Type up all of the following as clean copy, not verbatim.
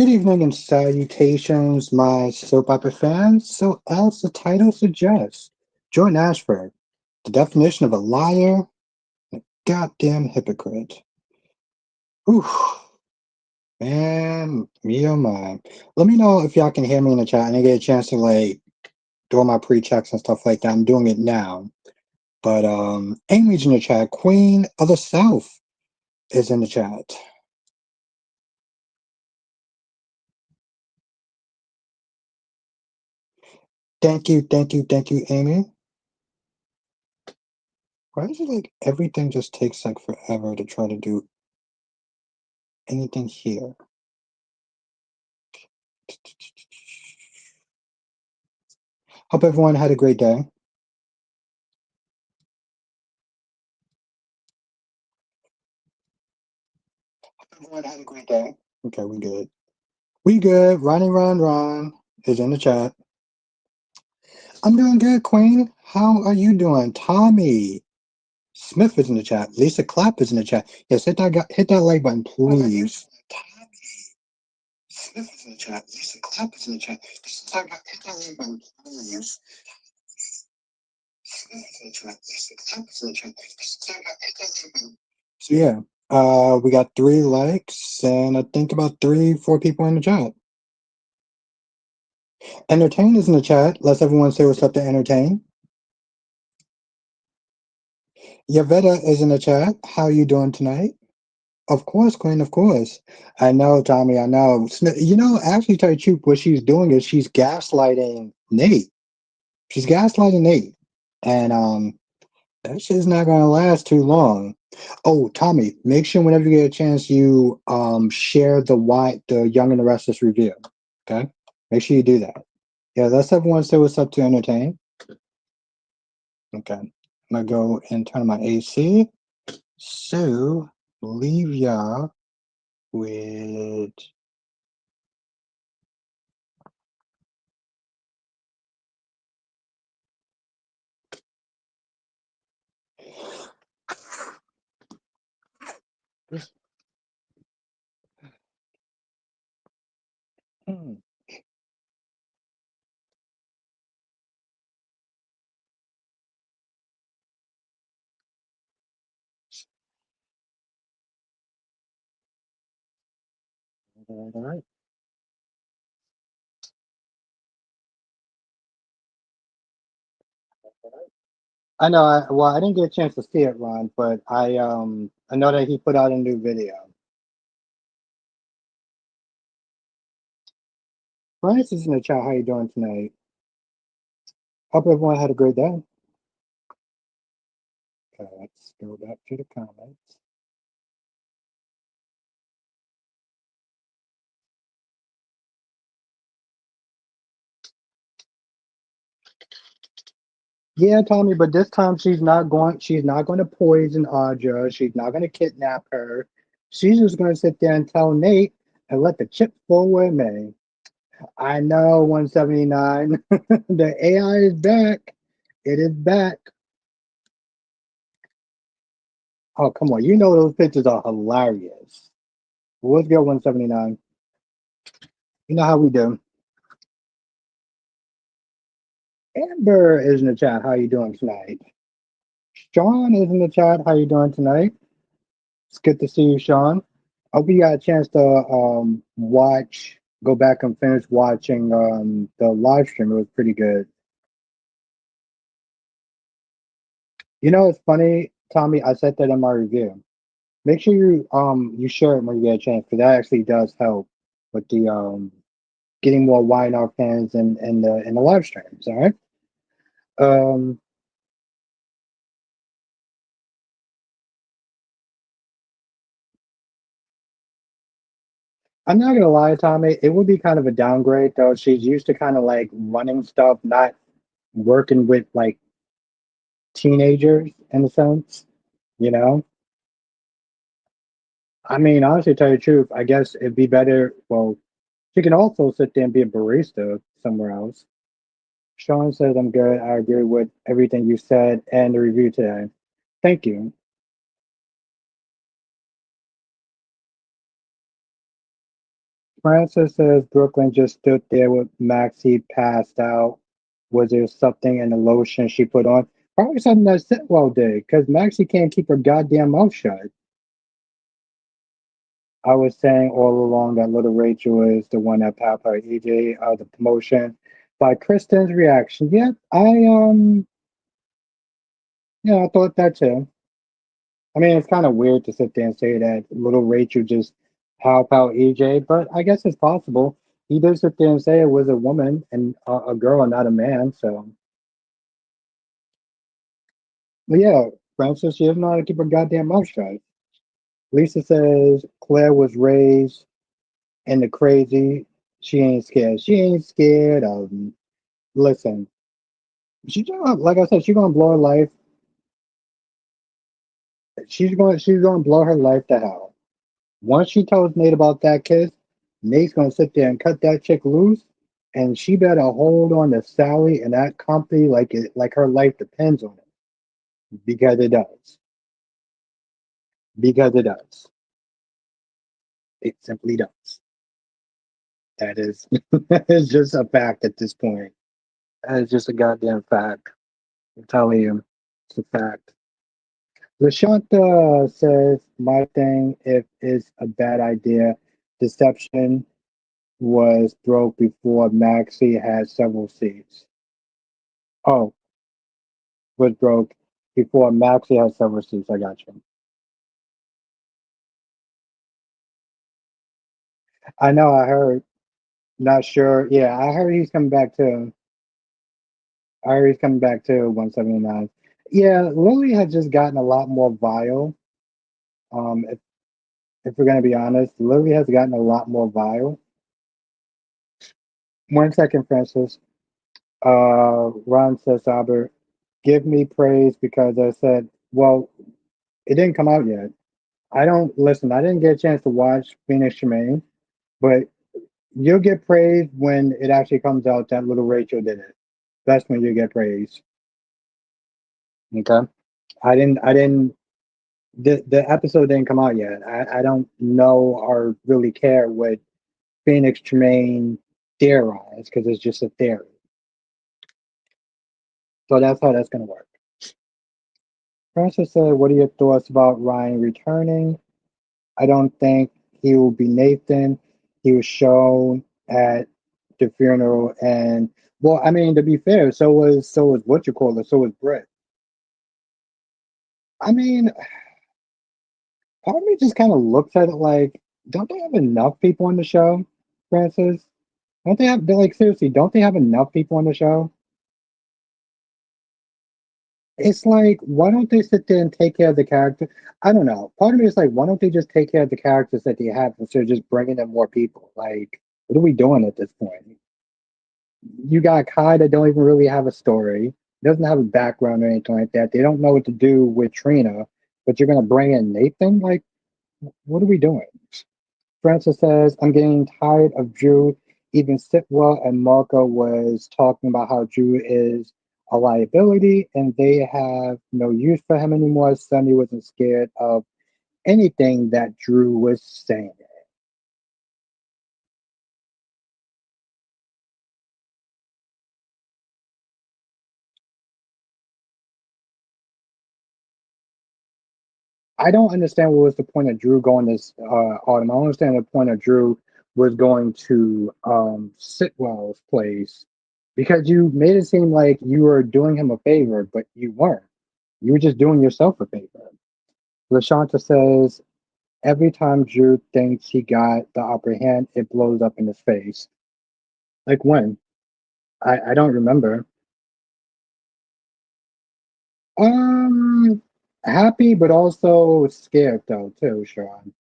Good evening and salutations, my soap opera fans. So, as the title suggests, join Ashford, the definition of a liar, a goddamn hypocrite. Whew, man, me oh my. Let me know if y'all can hear me in the chat and I get a chance to do all my pre-checks and stuff like that. I'm doing it now. But Amy's in the chat. Queen of the South is in the chat. Thank you, Amy. Why is it like everything just takes like forever to try to do anything here? Hope everyone had a great day. Hope everyone had a great day. Okay, we good. We good. Ron is in the chat. I'm doing good, Queen. How are you doing? Tommy Smith is in the chat. Lisa Clapp is in the chat. Yes, hit that like button, please. Tommy Smith is in the chat. Lisa Clapp is in the chat. Hit that like button, please. So yeah, we got 3 likes and I think about 4 people in the chat. Entertain is in the chat. Let's everyone say what's up to Entertain. Yavetta is in the chat. How you doing tonight? Of course, Queen, of course. I know, Tommy, I know. You know, actually, tell you the truth, what she's doing is she's gaslighting Nate. She's gaslighting Nate. And that shit's not gonna last too long. Oh, Tommy, make sure whenever you get a chance you share the Young and the Restless review. Okay? Make sure you do that. Yeah, let's everyone say what's up to Entertain. Okay. I'm gonna go and turn on my AC. So leave y'all with this. Hmm. All right. I know. Well, I didn't get a chance to see it, Ron, but I know that he put out a new video. Francis is in the chat. How you doing tonight? Hope everyone had a great day. Okay, let's go back to the comments. Yeah, Tommy, but this time she's not going to poison Audra. She's not going to kidnap her. She's just going to sit there and tell Nate and let the chip fall where it may. I know 179. The AI is back. It is back. Oh, come on. You know those pictures are hilarious. What's good, 179? You know how we do. Amber is in the chat. How you doing tonight? Sean is in the chat. How you doing tonight? It's good to see you, Sean. I hope you got a chance to go back and finish watching the live stream. It was pretty good. You know, it's funny, Tommy. I said that in my review. Make sure you share it when you get a chance, because that actually does help with the getting more YNR fans in the live streams. All right. Um, I'm not gonna lie, Tommy. It would be kind of a downgrade, though. She's used to kind of like running stuff, not working with like teenagers in a sense. You know. I mean, honestly, to tell you the truth, I guess it'd be better. Well, she can also sit there and be a barista somewhere else. Sean says I'm good. I agree with everything you said and the review today. Thank you. Francis says Brooklyn just stood there with Maxie passed out. Was there something in the lotion she put on? Probably something that Sitwell did, because Maxie can't keep her goddamn mouth shut. I was saying all along that little Rachel is the one that popped her EJ the promotion. By Kristen's reaction, yeah, I thought that too. I mean, it's kind of weird to sit there and say that little Rachel just help out EJ, but I guess it's possible. He did sit there and say it was a woman and a girl and not a man. So, but yeah, Francis, she doesn't know how to keep her goddamn mouth shut. Lisa says Claire was raised in the crazy. She ain't scared. She ain't scared of. Listen, like I said, she's gonna blow her life. She's gonna blow her life to hell. Once she tells Nate about that kiss, Nate's gonna sit there and cut that chick loose, and she better hold on to Sally and that company like her life depends on it, because it does. Because it does. It simply does. That is that is just a fact at this point. That is just a goddamn fact. I'm telling you, it's a fact. Lashanta says, "My thing, if it's a bad idea, deception was broke before Maxi had several seats. Oh, was broke before Maxi had several seats. I got you. I know. I heard. Not sure. Yeah, I heard he's coming back too. I heard he's coming back to 179. Yeah, Lily has just gotten a lot more vile. If we're gonna be honest, Lily has gotten a lot more vile. 1 second, Francis. Ron says, Albert, give me praise because I said, well, it didn't come out yet. I don't listen. I didn't get a chance to watch Phoenix Shemaine, but you'll get praise when it actually comes out that little Rachel did it. That's when you get praise. Okay. I didn't. The episode didn't come out yet. I don't know or really care what Phoenix Tremaine theorized because it's just a theory. So that's how that's gonna work. Francis said, "What are your thoughts about Ryan returning? I don't think he will be Nathan. He was shown at the funeral, and well, I mean, to be fair, so was what you call it, so was Brett. I mean, part of me just kind of looks at it like, don't they have enough people on the show, Francis? Don't they have like seriously? Don't they have enough people on the show? It's like, why don't they sit there and take care of the character? I don't know. Part of me is like, why don't they just take care of the characters that they have instead of just bringing in more people? Like, what are we doing at this point? You got Kai that don't even really have a story, doesn't have a background or anything like that. They don't know what to do with Trina, but you're gonna bring in Nathan? Like, what are we doing? Francis says, I'm getting tired of Drew. Even Sitwell and Marco was talking about how Drew is a liability and they have no use for him anymore. Sonny wasn't scared of anything that Drew was saying. I don't understand what was the point of Drew going this autumn. I don't understand the point of Drew was going to Sitwell's place because you made it seem like you were doing him a favor, but you weren't. You were just doing yourself a favor. LaShanta says every time Drew thinks he got the upper hand, it blows up in his face. Like when? I don't remember. Um, happy but also scared though too, Sean.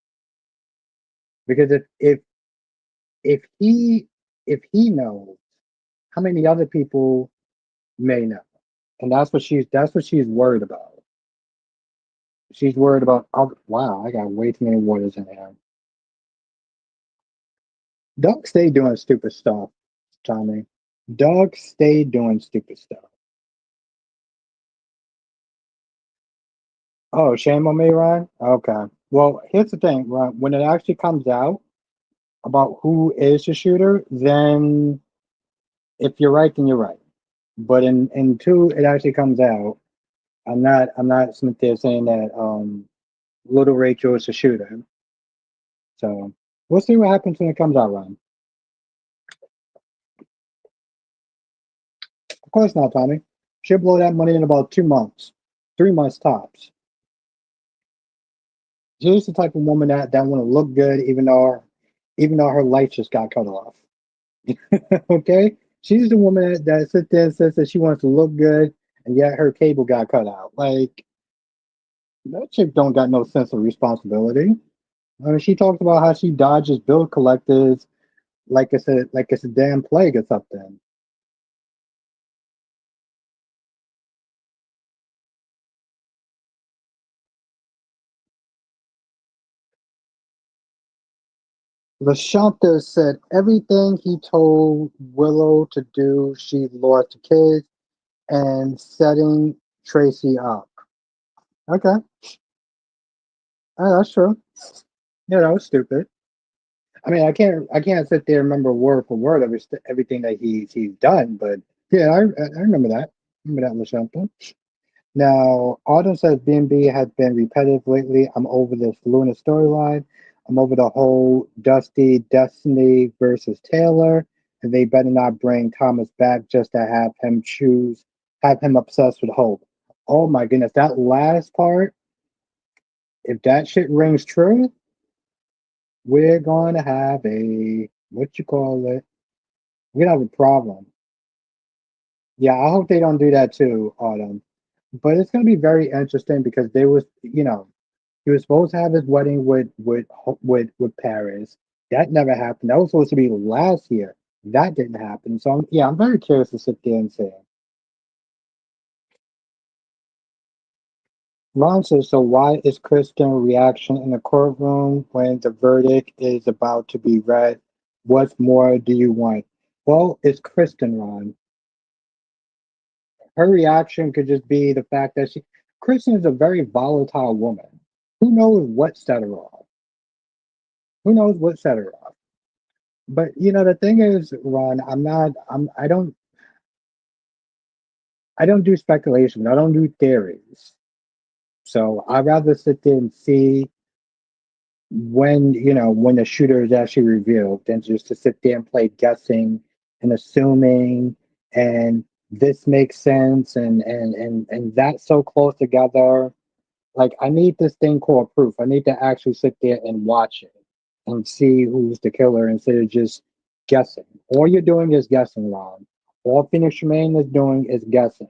Because if he if he knows, how many other people may know? And that's what she's worried about. She's worried about. Oh, wow, I got way too many waters in here. Doug stay doing stupid stuff, Tommy. Doug stay doing stupid stuff. Oh, shame on me, Ryan. Okay. Well, here's the thing, Ryan. When it actually comes out, about who is the shooter, then if you're right, then you're right. But in two, it actually comes out. I'm not sitting there saying that little Rachel is the shooter. So we'll see what happens when it comes out, Ron. Of course not, Tommy. She'll blow that money in about 2 months, 3 months tops. She's the type of woman that want to look good, even though her light just got cut off. Okay, she's the woman that sits there and says that she wants to look good, and yet her cable got cut out. Like that chick don't got no sense of responsibility. I mean, she talks about how she dodges bill collectors like it's a damn plague or something. Lashanta said everything he told Willow to do, she lost the kids and setting Tracy up. Okay, that's true. Yeah, that was stupid. I mean, I can't sit there and remember word for word everything that he's done, but yeah, I remember that. Remember that, Lashanta. Now, Autumn says B&B has been repetitive lately. I'm over this Luna storyline. I'm over the whole Dusty Destiny versus Taylor, and they better not bring Thomas back just to have him obsessed with Hope. Oh my goodness, that last part, if that shit rings true, we're going to have a, what you call it? We're going to have a problem. Yeah, I hope they don't do that too, Autumn. But it's going to be very interesting because he was supposed to have his wedding with Paris. That never happened. That was supposed to be last year. That didn't happen. So I'm very curious to sit there and say. Ron says, so why is Kristen reaction in the courtroom when the verdict is about to be read? What more do you want? Well, it's Kristen, Ron. Her reaction could just be the fact that Kristen is a very volatile woman. Who knows what set her off? Who knows what set her off? But the thing is, Ron, I don't do speculation. I don't do theories. So I'd rather sit there and see when the shooter is actually revealed than just to sit there and play guessing and assuming and this makes sense and that's so close together. Like I need this thing called proof. I need to actually sit there and watch it and see who's the killer instead of just guessing. All you're doing is guessing, Ron. All Phoenix Shemaine is doing is guessing.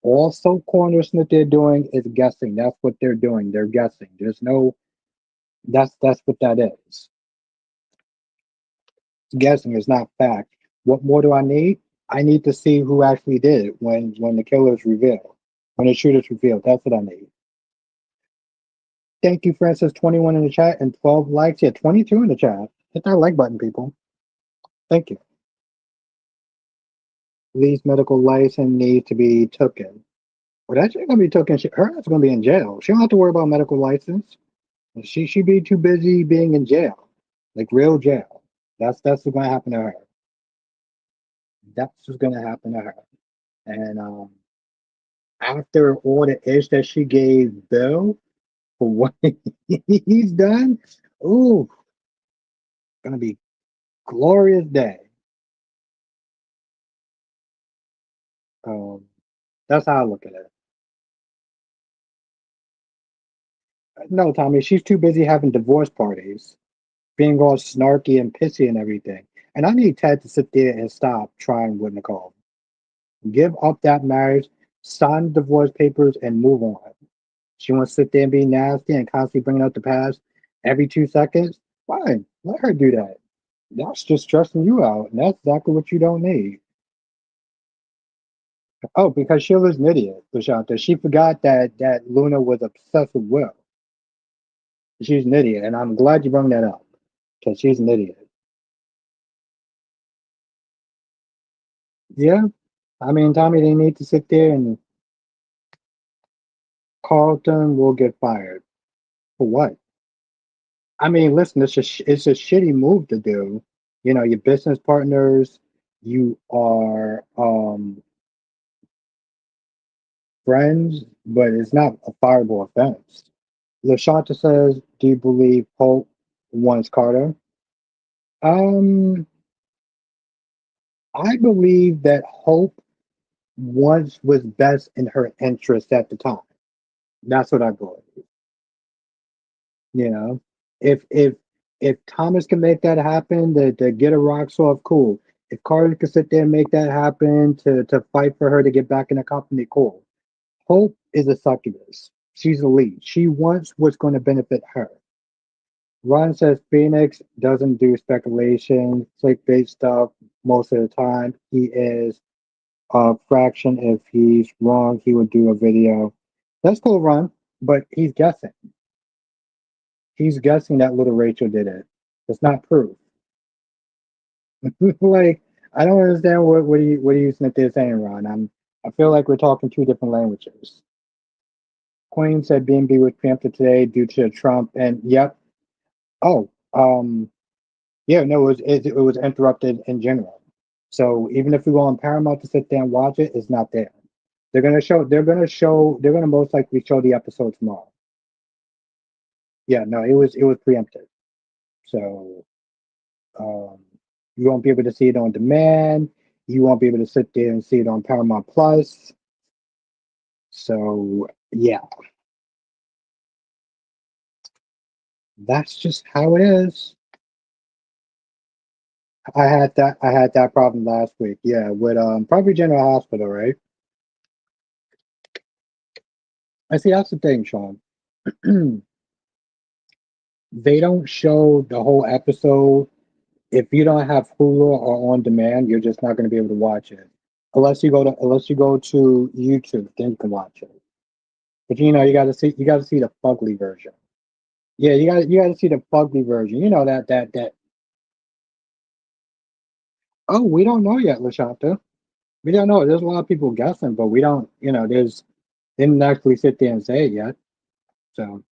All soap corners that they're doing is guessing. That's what they're doing. They're guessing. There's no that's what that is. Guessing is not fact. What more do I need? I need to see who actually did it when the killer is revealed. When the shooter's revealed. That's what I need. Thank you, Francis. 21 in the chat and 12 likes. Yeah, 22 in the chat. Hit that like button, people. Thank you. Lee's medical license needs to be taken. Well, that's not gonna be taken. Her ass gonna be in jail. She don't have to worry about medical license. She be too busy being in jail, like real jail. That's what's gonna happen to her. That's what's gonna happen to her. And after all the ish that she gave Bill for what he's done, ooh, gonna be glorious day. Um, that's how I look at it. No, Tommy, she's too busy having divorce parties, being all snarky and pissy and everything. And I need Ted to sit there and stop trying with Nicole. Give up that marriage, sign the divorce papers, and move on. She wants to sit there and be nasty and constantly bringing up the past every 2 seconds. Fine, let her do that. That's just stressing you out, and that's exactly what you don't need. Oh, because Sheila's an idiot, Lashanta. She forgot that Luna was obsessed with Will. She's an idiot, and I'm glad you brought that up because she's an idiot. Yeah, I mean, Tommy, they need to sit there and Carlton will get fired for what? I mean, listen, it's a shitty move to do. You know, your business partners, you are friends, but it's not a fireable offense. LaShanta says, "Do you believe Hope wants Carter?" Um, I believe that Hope wants was best in her interest at the time. That's what I believe. You know, if if Thomas can make that happen, to get her rocks off, cool. If Carter can sit there and make that happen to fight for her to get back in the company, cool. Hope is a succubus. She's a lead. She wants what's going to benefit her. Ron says Phoenix doesn't do speculation, clickbait stuff most of the time. He is a fraction. If he's wrong, he would do a video. That's cool, Ron, but he's guessing. He's guessing that little Rachel did it. It's not proof. Like, I don't understand what are you think they're saying, Ron. I feel like we're talking two different languages. Queen said B&B was preempted today due to Trump, and yep. Oh, yeah, no, it was interrupted in general. So even if we go on Paramount to sit there and watch it, it's not there. They're gonna most likely show the episode tomorrow. Yeah, no, it was preempted. So um, you won't be able to see it on demand. You won't be able to sit there and see it on Paramount Plus. So yeah, that's just how it is. I had that problem last week. Yeah, with probably General Hospital, right? I see that's the thing, Sean. They don't show the whole episode. If you don't have Hulu or on demand, you're just not going to be able to watch it unless you go to YouTube. Then you can watch it. But you got to see the fugly version. Yeah, you got to see the fugly version. You know that. Oh, we don't know yet, Lashanta. We don't know. There's a lot of people guessing, but we don't. There's didn't actually sit there and say it yet. So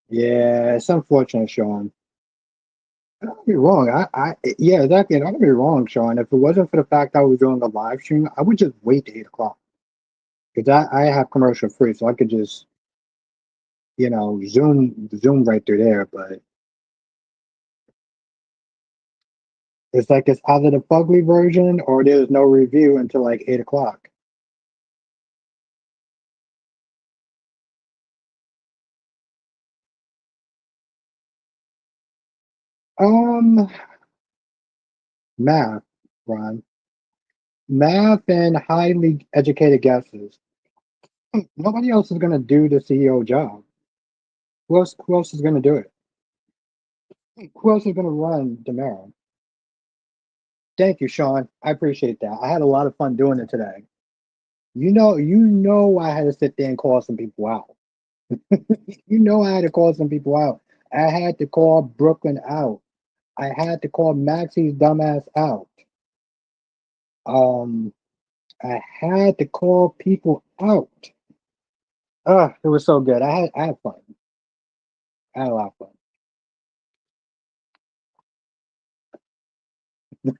yeah, it's unfortunate, Sean. Don't be wrong. Yeah, exactly. Don't get me wrong, Sean. If it wasn't for the fact I was doing a live stream, I would just wait to 8 o'clock because I have commercial free, so I could just zoom right through there. But it's like it's either the fugly version or there's no review until like 8 o'clock. Um, math, Ron. Math and highly educated guesses. Nobody else is gonna do the CEO job. Who else is gonna do it? Who else is gonna run Demaro? Thank you, Sean. I appreciate that. I had a lot of fun doing it today. I had to sit there and call some people out. I had to call some people out. I had to call Brooklyn out. I had to call Maxie's dumbass out. Um, I had to call people out. It was so good. I had fun. I had a lot of fun.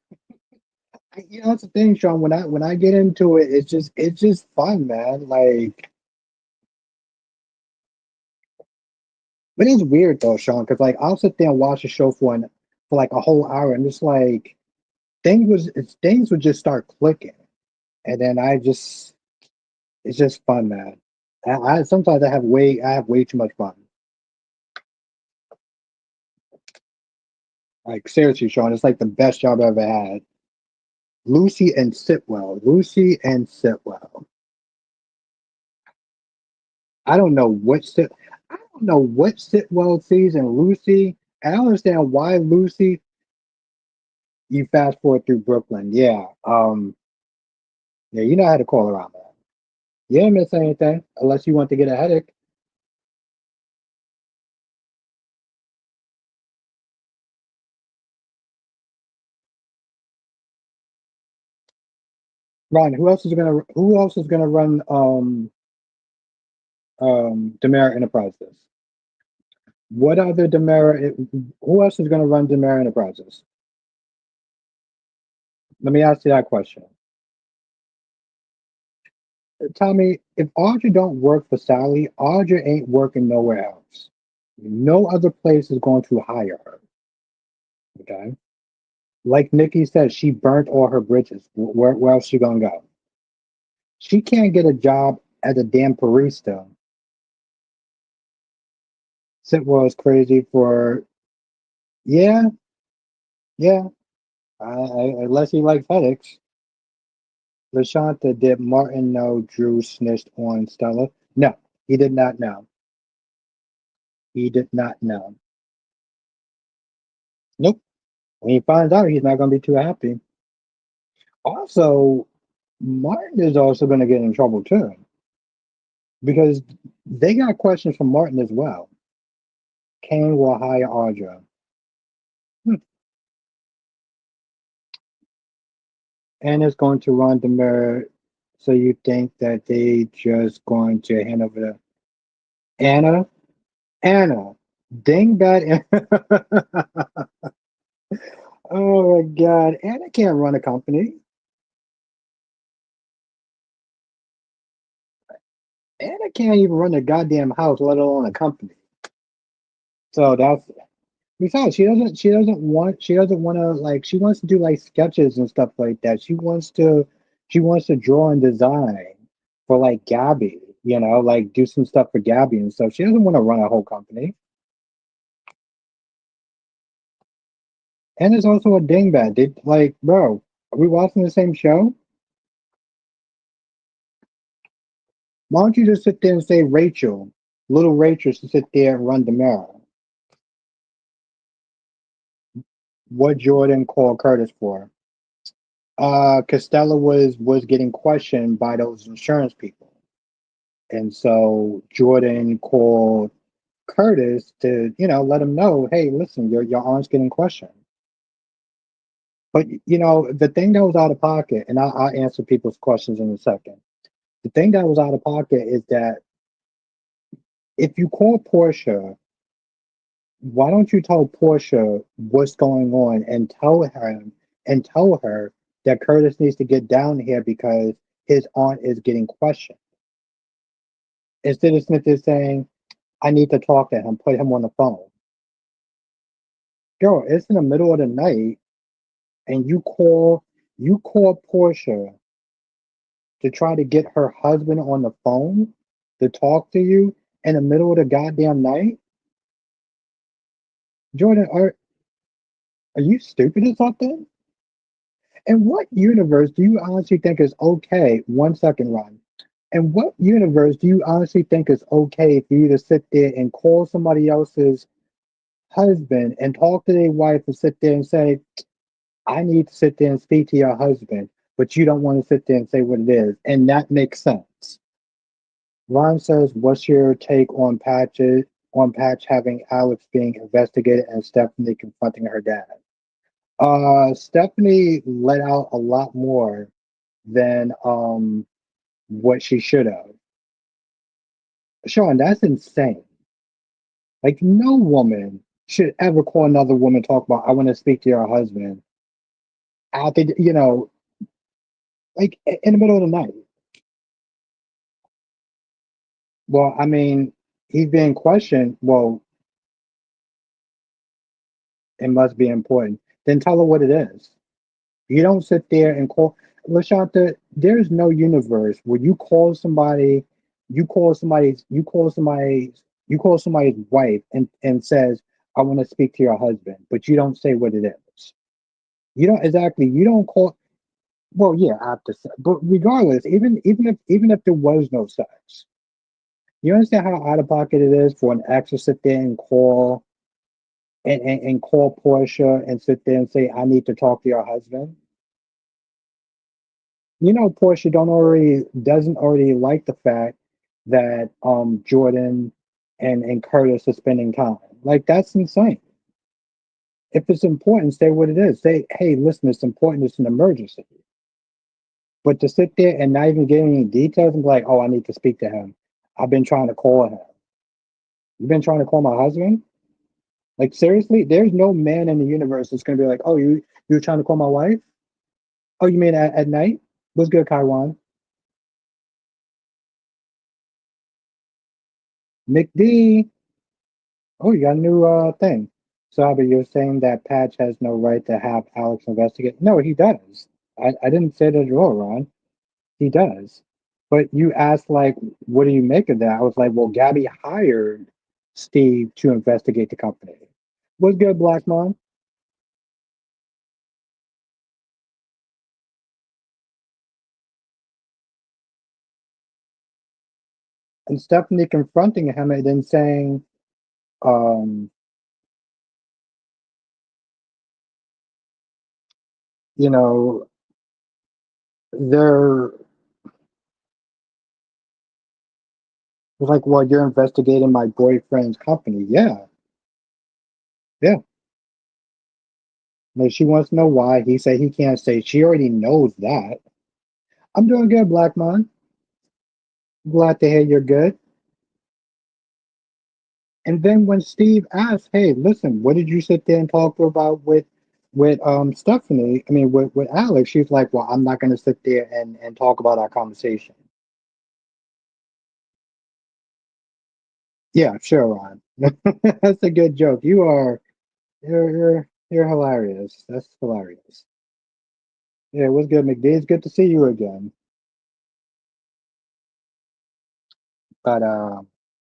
That's the thing, Sean. When I get into it, it's just fun, man. Like, but it's weird though, Sean, because like I'll sit there and watch a show for like a whole hour, and it's like things would just start clicking, and then it's just fun, man. I sometimes I have way too much fun. Like seriously, Sean, it's like the best job I ever had. Lucy and Sitwell. I don't know what Sit. I don't know what Sitwell sees in Lucy. I don't understand why Lucy. You fast forward through Brooklyn, yeah. Yeah, you know how to call around that. You didn't miss anything unless you want to get a headache. Ron, who else is gonna run Demara Enterprises? What other Demara who else is gonna run Demara Enterprises? Let me ask you that question. Tell me, if Audra don't work for Sally, Audra ain't working nowhere else. No other place is going to hire her. Okay. Like Nikki said, she burnt all her bridges. Where else she gonna go? She can't get a job as a damn barista. Sitwell is crazy for yeah, yeah. Unless he likes headaches. Lashanta, did Martin know Drew snitched on Stella? No, he did not know. He did not know. Nope. When he finds out, he's not going to be too happy. Also, Martin is also going to get in trouble too because they got questions from Martin as well. Kane will hire Audra. Hmm. And it's going to run the mirror. So you think that they just going to hand over to Anna? Anna. Dingbat. Oh my God. Anna can't run a company. Anna can't even run a goddamn house, let alone a company. So that's besides she doesn't want to like she wants to do like sketches and stuff like that. She wants to draw and design for like Gabby, like do some stuff for Gabby and stuff. She doesn't want to run a whole company. And it's also a dingbat. They like, bro, are we watching the same show? Why don't you just sit there and say Rachel, little Rachel should sit there and run the mirror? What Jordan called Curtis for? Costello was getting questioned by those insurance people. And so Jordan called Curtis to, let him know, hey, listen, your aunt's getting questioned. But the thing that was out of pocket, and I'll answer people's questions in a second. The thing that was out of pocket is that if you call Portia, why don't you tell Portia what's going on and tell her that Curtis needs to get down here because his aunt is getting questioned. Instead of Smith is saying, I need to talk to him, put him on the phone. Girl, it's in the middle of the night and you call Portia to try to get her husband on the phone to talk to you in the middle of the goddamn night. Jordan, are you stupid or something? In what universe do you honestly think is okay? 1 second, Ron. In what universe do you honestly think is okay for you to sit there and call somebody else's husband and talk to their wife and sit there and say, I need to sit there and speak to your husband, but you don't want to sit there and say what it is. And that makes sense. Ron says, what's your take on Patch having Alex being investigated and Stephanie confronting her dad? Stephanie let out a lot more than what she should have. Sean, that's insane. Like no woman should ever call another woman talk about I want to speak to your husband after like in the middle of the night. Well, I mean, he's being questioned. Well, it must be important. Then tell her what it is. You don't sit there and call Lashanta, there's no universe where you call somebody's you call somebody's you call somebody's wife and says, I want to speak to your husband, but you don't say what it is. You don't call well, yeah, after sex. But regardless, even if there was no sex, you understand how out of pocket it is for an ex to sit there and call Portia and sit there and say, I need to talk to your husband. Portia doesn't already like the fact that Jordan and Curtis are spending time. Like that's insane. If it's important, say what it is. Say, hey, listen, it's important, it's an emergency. But to sit there and not even give any details and be like, "Oh, I need to speak to him. I've been trying to call him. You've been trying to call my husband?" Like seriously, there's no man in the universe that's gonna be like, "Oh, you're trying to call my wife? Oh, you mean at night? What's good, Kaiwan? McD. Oh, you got a new thing." So, Albert, you're saying that Patch has no right to have Alex investigate? No, he does. I didn't say that at all, Ron. He does. But you asked like, what do you make of that? I was like, well, Gabby hired Steve to investigate the company. What's good, Black Mom? And Stephanie confronting him and then saying, um, you know, they're like, well, you're investigating my boyfriend's company. Yeah, yeah. Like she wants to know why. He said he can't say. She already knows that. I'm doing good, Black Mon. Glad to hear you're good. And then when Steve asked, "Hey, listen, what did you sit there and talk about with Stephanie? I mean, with Alex?" She's like, "Well, I'm not going to sit there and talk about our conversation." Yeah, sure, Ron. That's a good joke. You're hilarious. That's hilarious. Yeah, what's good, McD? It's good to see you again. But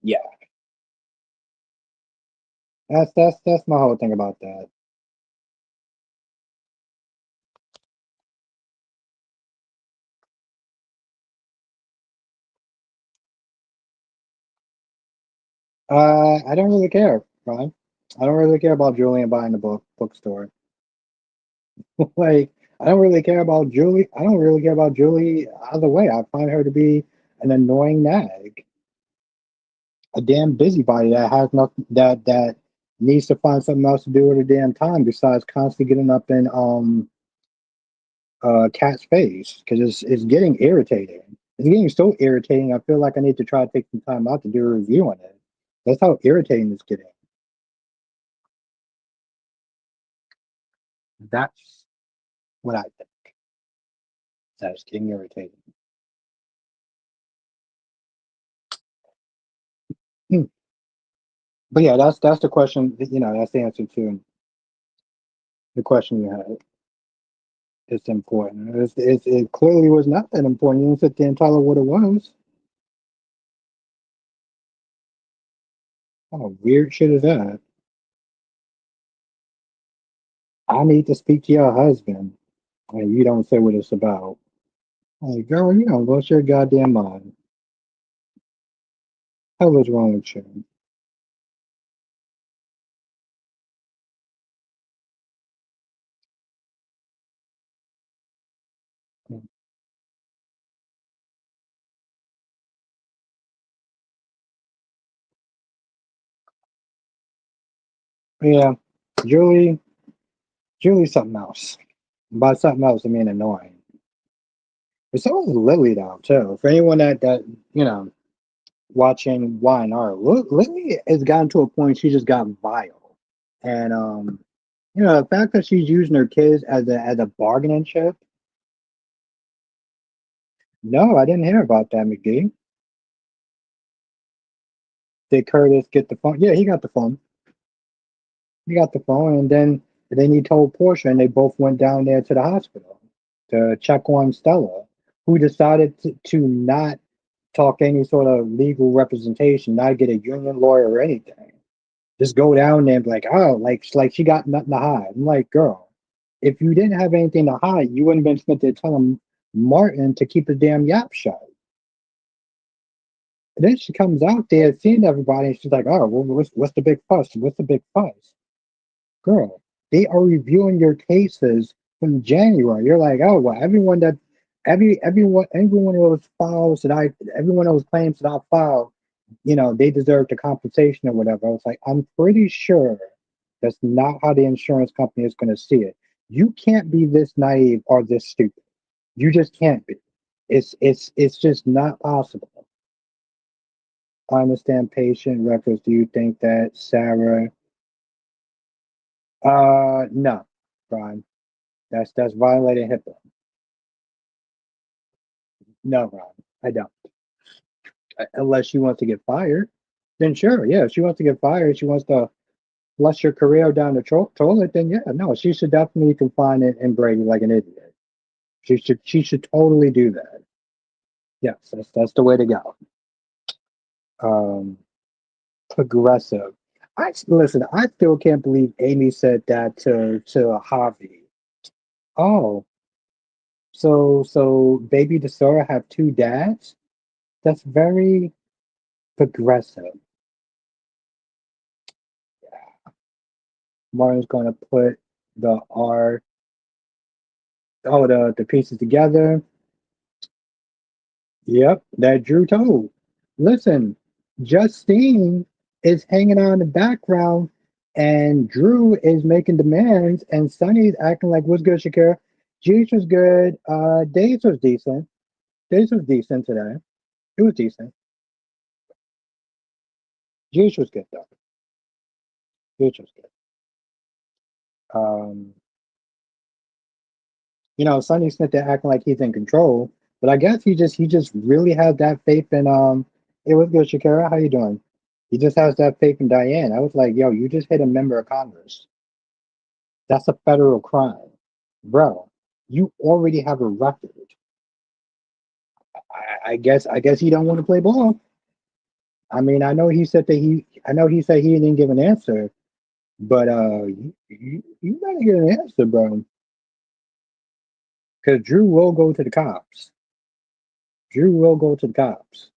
yeah, that's my whole thing about that. I don't really care, Ron. I don't really care about Julian buying the bookstore. Like, I don't really care about Julie. I don't really care about Julie either way. I find her to be an annoying nag, a damn busybody that has nothing that needs to find something else to do with her damn time besides constantly getting up in Cat's face because it's getting irritating. It's getting so irritating. I feel like I need to try to take some time out to do a review on it. That's how irritating it's getting. That's what I think. That's getting irritating. Hmm. But yeah, that's the question. That's the answer to the question you had. It's important. It clearly was not that important. You didn't sit there and tell her what it was. Oh, weird shit is that? I need to speak to your husband, and you don't say what it's about. Like, girl, you don't lost your goddamn mind. Hell is wrong with you? Yeah, Julie, Julie's something else. By something else, I mean annoying. But so is Lily though too. For anyone that you know watching Y&R, Lily has gotten to a point she just got vile, and the fact that she's using her kids as a bargaining chip. No, I didn't hear about that, McGee. Did Curtis get the phone? Yeah, he got the phone. He got the phone, and then he told Portia, and they both went down there to the hospital to check on Stella, who decided to not talk any sort of legal representation, not get a union lawyer or anything. Just go down there and be like, oh, like she got nothing to hide. I'm like, girl, if you didn't have anything to hide, you wouldn't have been spent there telling Martin to keep his damn yap shut. And then she comes out there seeing everybody, and she's like, oh, well, what's the big fuss? What's the big fuss? Girl, they are reviewing your cases from January. You're like, oh, well, everyone of those files everyone of those claims that I filed, they deserve the compensation or whatever. I was like, I'm pretty sure that's not how the insurance company is going to see it. You can't be this naive or this stupid. You just can't be. It's just not possible. I understand patient records. Do you think that Sarah? No, Brian. That's violating HIPAA. No, Brian. I don't. Unless she wants to get fired, then sure. Yeah, if she wants to get fired, she wants to flush your career down the toilet. Then yeah, no, she should definitely confine it and Brady like an idiot. She should totally do that. Yes, that's the way to go. Um, Progressive. I listen. I still can't believe Amy said that to Harvey. Oh, so baby Desora have two dads? That's very progressive. Martin's gonna put the R the pieces together. Yep, that Drew told. Listen, Justine is hanging out in the background and Drew is making demands and Sonny's acting like what's good, Shakira? Juice was good. Days was decent. Days was decent today. It was decent. Juice was good though. Juice was good. Um, Sonny Smith there acting like he's in control, but I guess he just really has that faith in hey, what's good, Shakira? How you doing? He just has that faith in Diane. I was like, yo, you just hit a member of Congress. That's a federal crime. Bro, you already have a record. I guess he don't want to play ball. I mean, I know he said he didn't give an answer, but you gotta get an answer, bro. Because Drew will go to the cops. Drew will go to the cops.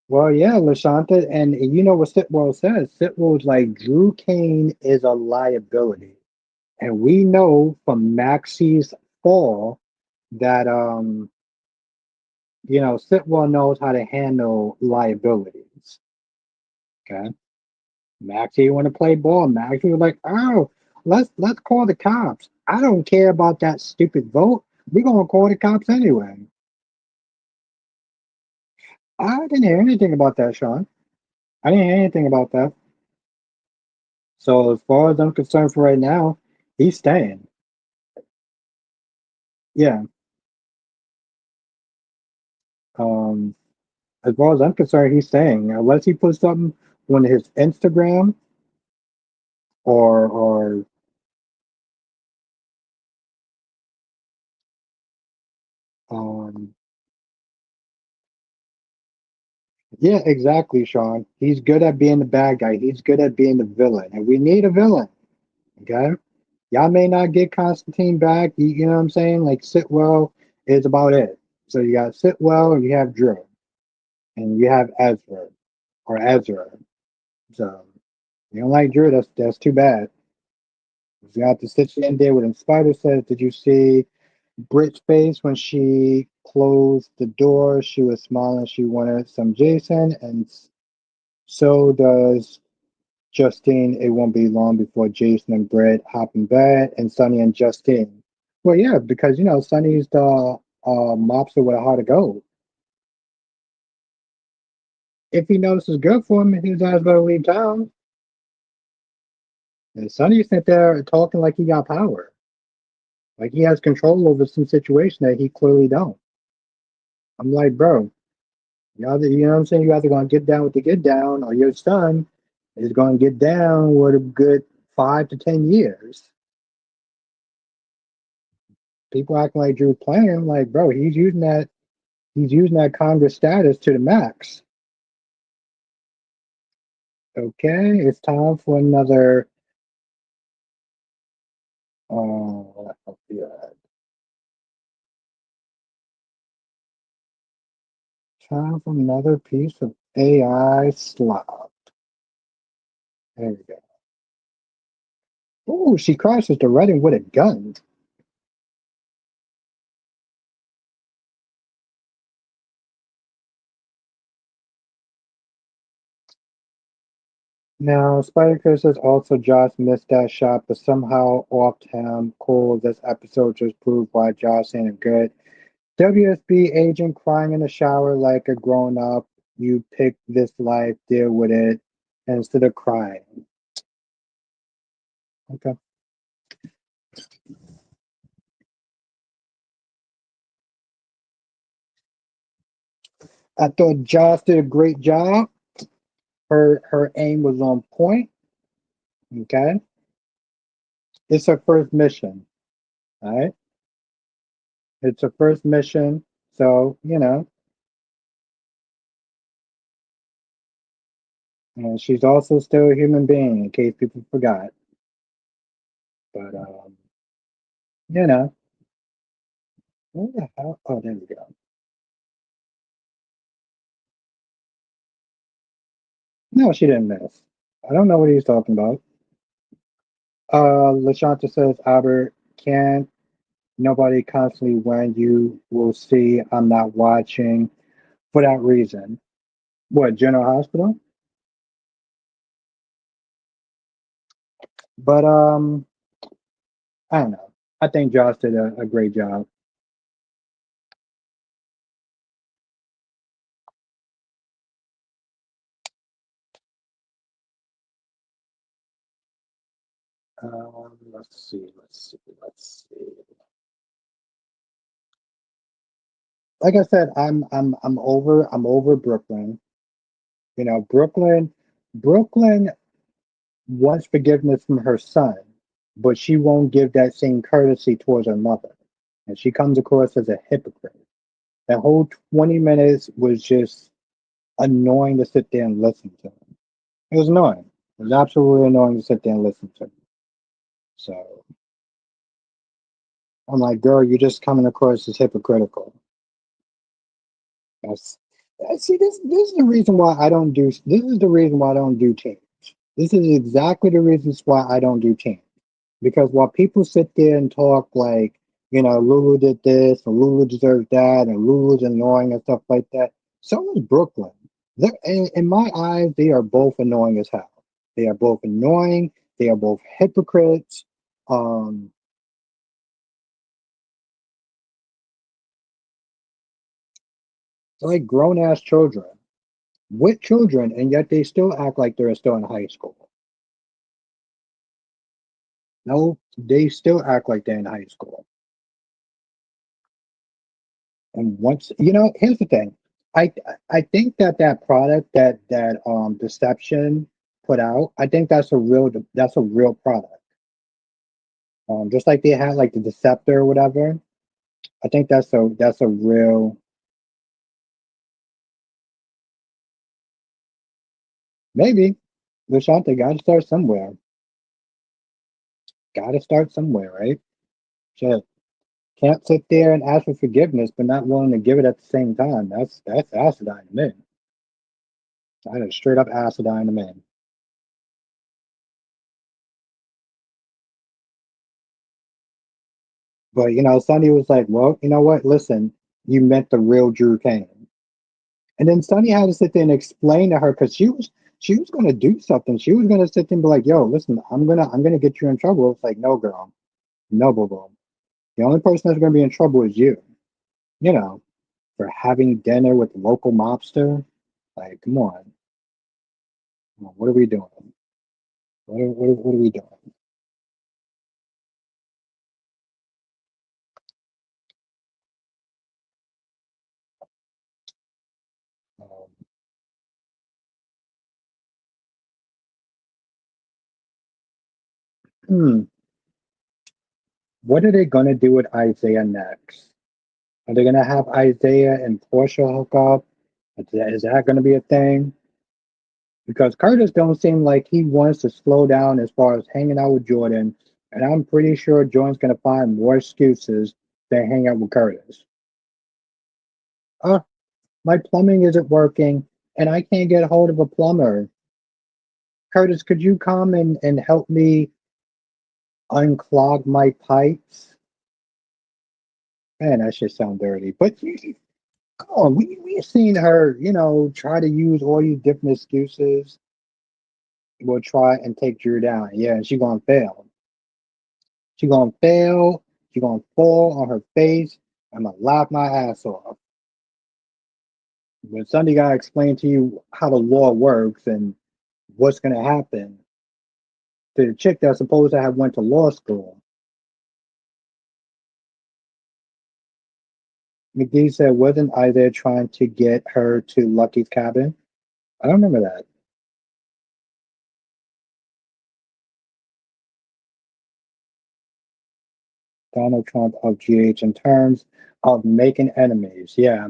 Well, yeah, Lashanta, and you know what Sitwell says? Sitwell's like Drew Kane is a liability, and we know from Maxie's fall that Sitwell knows how to handle liabilities. Okay, Maxie want to play ball. Maxie was like, oh, let's call the cops. I don't care about that stupid vote. We're gonna call the cops anyway. I didn't hear anything about that, Sean. I didn't hear anything about that. So as far as I'm concerned for right now, he's staying. Yeah. Um, as far as I'm concerned, he's staying. Unless he puts something on his Instagram or um yeah, exactly, Sean. He's good at being the bad guy. He's good at being the villain. And we need a villain. Okay. Y'all may not get Constantine back. You know what I'm saying? Like Sitwell is about it. So you got Sitwell and you have Drew. And you have Ezra or Ezra. So you don't like Drew, that's too bad. You got the stitch in there with him. Spider says, did you see Brit's face when she closed the door? She was smiling. She wanted some Jason, and so does Justine. It won't be long before Jason and Brit hop in bed, and Sonny and Justine. Well, yeah, because Sonny's the mobster with a heart of gold. If he knows it's good for him, his ass better leave town. And Sonny sitting there talking like he got power. Like he has control over some situation that he clearly don't. I'm like, bro, you know what I'm saying? You either gonna get down with the get down, or your son is gonna get down with a good 5 to 10 years. People acting like Drew playing, like, bro, he's using that Congress status to the max. Okay, it's time for another yeah, time for another piece of AI slop. There we go. Oh, she crashes the Reading with a gun. Now, Spider says also Josh missed that shot, but somehow offed him. Cool. This episode just proved why Josh ain't good. WSB agent crying in the shower like a grown up. You pick this life, deal with it, instead of crying. Okay. I thought Josh did a great job. Her aim was on point. Okay. It's her first mission. All right. It's her first mission. So, and she's also still a human being, in case people forgot. But you know, where the hell? Oh, there we go. No, she didn't miss. I don't know what he's talking about. Lashanta says, Albert, can't nobody constantly when you will see I'm not watching for that reason. What, General Hospital? But I don't know. I think Josh did a great job. Let's see. Like I said, I'm over Brooklyn. Brooklyn wants forgiveness from her son, but she won't give that same courtesy towards her mother. And she comes across as a hypocrite. That whole 20 minutes was just annoying to sit there and listen to. It was annoying. It was absolutely annoying to sit there and listen to. So I'm like, girl, you're just coming across as hypocritical. That's see this is the reason why I don't do this is the reason why I don't do teams. This is exactly the reasons why I don't do teams. Because while people sit there and talk like, Lulu did this and Lulu deserves that and Lulu's annoying and stuff like that, so is Brooklyn. In my eyes, they are both annoying as hell. They are both annoying. They are both hypocrites. Um, like grown ass children with children, and yet they still act like they're still in high school. No, they still act like they're in high school. And once, here's the thing. I I think that product that Deception put out, I think that's a real product. Just like they had like the Deceptor or whatever. I think that's a real maybe. Lashante got to start somewhere. Got to start somewhere, right? Shit. Can't sit there and ask for forgiveness, but not willing to give it at the same time. That's acidine to me. That is straight up acidine to me. But Sonny was like, "Well, you know what? Listen, you met the real Drew Kane." And then Sonny had to sit there and explain to her because she was going to do something. She was going to sit there and be like, "Yo, listen, I'm gonna get you in trouble." It's like, "No, girl, no, boo, boo. The only person that's going to be in trouble is you. You know, for having dinner with the local mobster. Like, come on, what are we doing? What are we doing?" Um, hmm, what are they going to do with Isaiah next? Are they going to have Isaiah and Portia hook up? Is that going to be a thing? Because Curtis don't seem like he wants to slow down as far as hanging out with Jordan, and I'm pretty sure Jordan's going to find more excuses than hang out with Curtis. My plumbing isn't working, and I can't get a hold of a plumber. Curtis, could you come and help me unclog my pipes? Man, that shit sound dirty. But come on, we've seen her, try to use all these different excuses. will try and take Drew down. Yeah, and she gonna fail. She gonna fail. She gonna fall on her face. I'm gonna laugh my ass off. When somebody gotta explain to you how the law works and what's gonna happen to the chick that's supposed to have went to law school. McGee said, wasn't I there trying to get her to Lucky's cabin? I don't remember that. Donald Trump of GH in terms of making enemies. Yeah.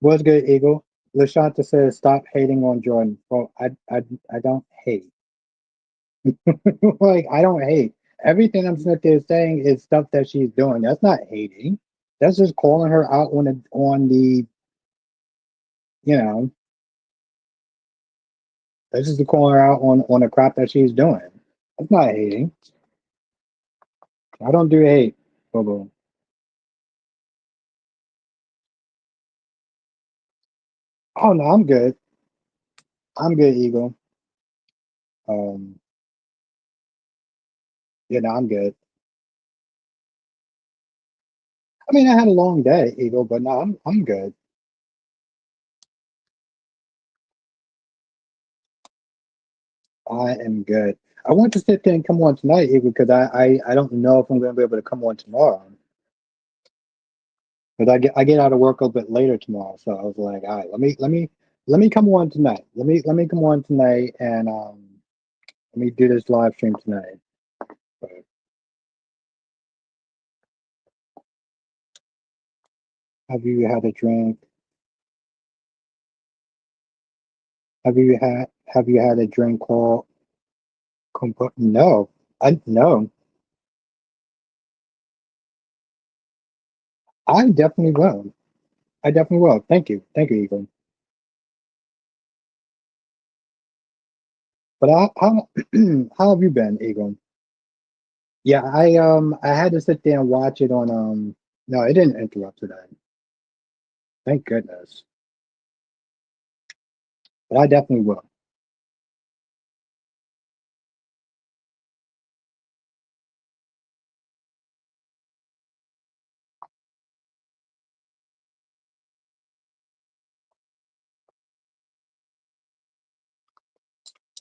What's good, Eagle? Lashanta says, stop hating on Jordan. Well, I don't hate. Like, I don't hate. Everything I'm sitting there saying is stuff that she's doing. That's not hating. That's just calling her out on the, you know, that's just calling her out on the crap that she's doing. That's not hating. I don't do hate. Bobo. Oh no, I'm good. I'm good, Eagle. Um, no, I'm good. I mean, I had a long day, Eagle, but no, I'm good. I am good. I want to sit there and come on tonight, Eagle, because I don't know if I'm going to be able to come on tomorrow. Because I get out of work a little bit later tomorrow, so I was like, all right, let me come on tonight. Let me come on tonight and let me do this live stream tonight. But have you had a drink? Have you had a drink called No, I no, I definitely will. I definitely will. Thank you, Eagle. But how how have you been, Eagle? Yeah, I had to sit there and watch it on no, it didn't interrupt today. Thank goodness. But I definitely will.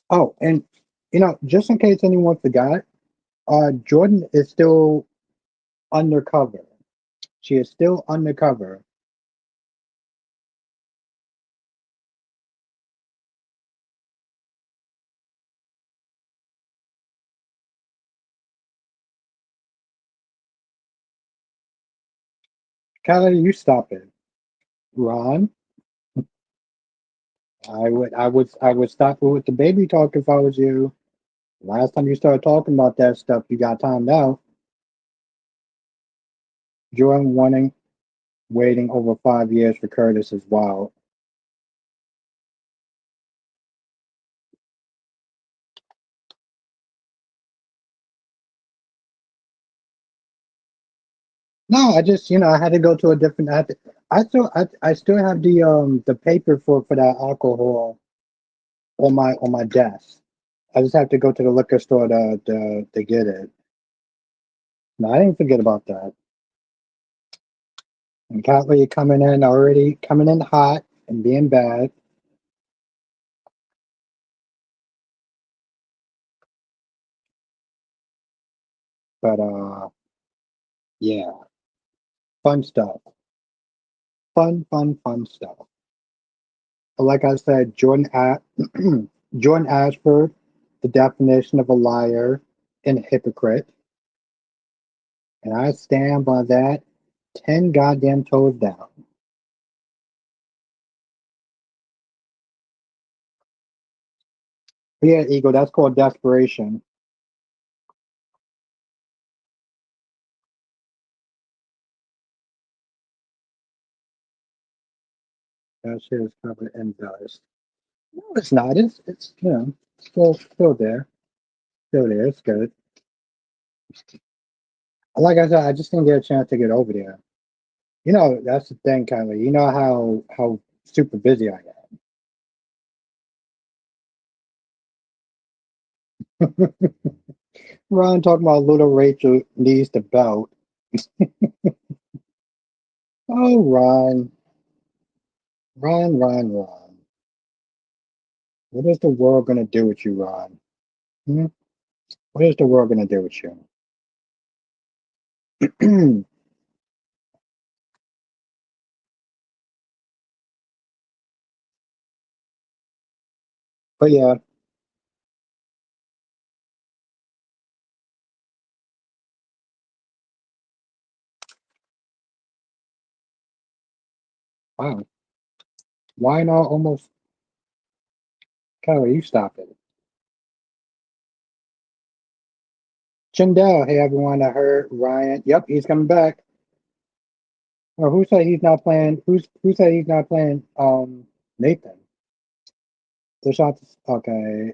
Oh, and just in case anyone forgot, Jordan is still undercover. She is still undercover. Kylie, you stop it. Ron, I would stop it with the baby talk if I was you. Last time you started talking about that stuff, you got timed out. Jordan waiting over 5 years for Curtis is wild. No, I just I had to go to a different. I still have the paper for that alcohol on my desk. I just have to go to the liquor store to get it. No, I didn't forget about that. And Catley coming in hot and being bad, but yeah, fun stuff. Fun stuff. Like I said, Jordan Ashford, the definition of a liar and a hypocrite, and I stand by that 10 goddamn toes down. But yeah, Ego, that's called desperation. That shit is covered in dust. No, it's not. It's still there. Still there. It's good. Like I said, I just didn't get a chance to get over there. That's the thing, Kylie. You know how super busy I am. Ron talking about little Rachel needs the belt. Oh, Ron, Ron. What is the world gonna do with you, Ron? Hmm? What is the world gonna do with you? But yeah, wow. Why not almost? Kelly, you stop it. Chindel, hey everyone, I heard Ryan. Yep, he's coming back. Or who said he's not playing? Who said he's not playing? Nathan. The shots. Okay,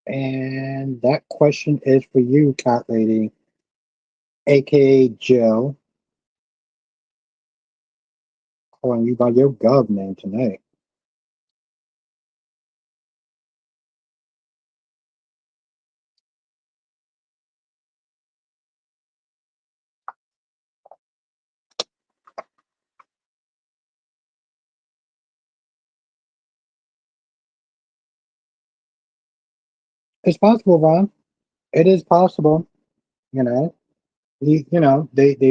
and that question is for you, cat lady, aka Jill, calling you by your gov name tonight. It's possible, Ron. It is possible. You know, they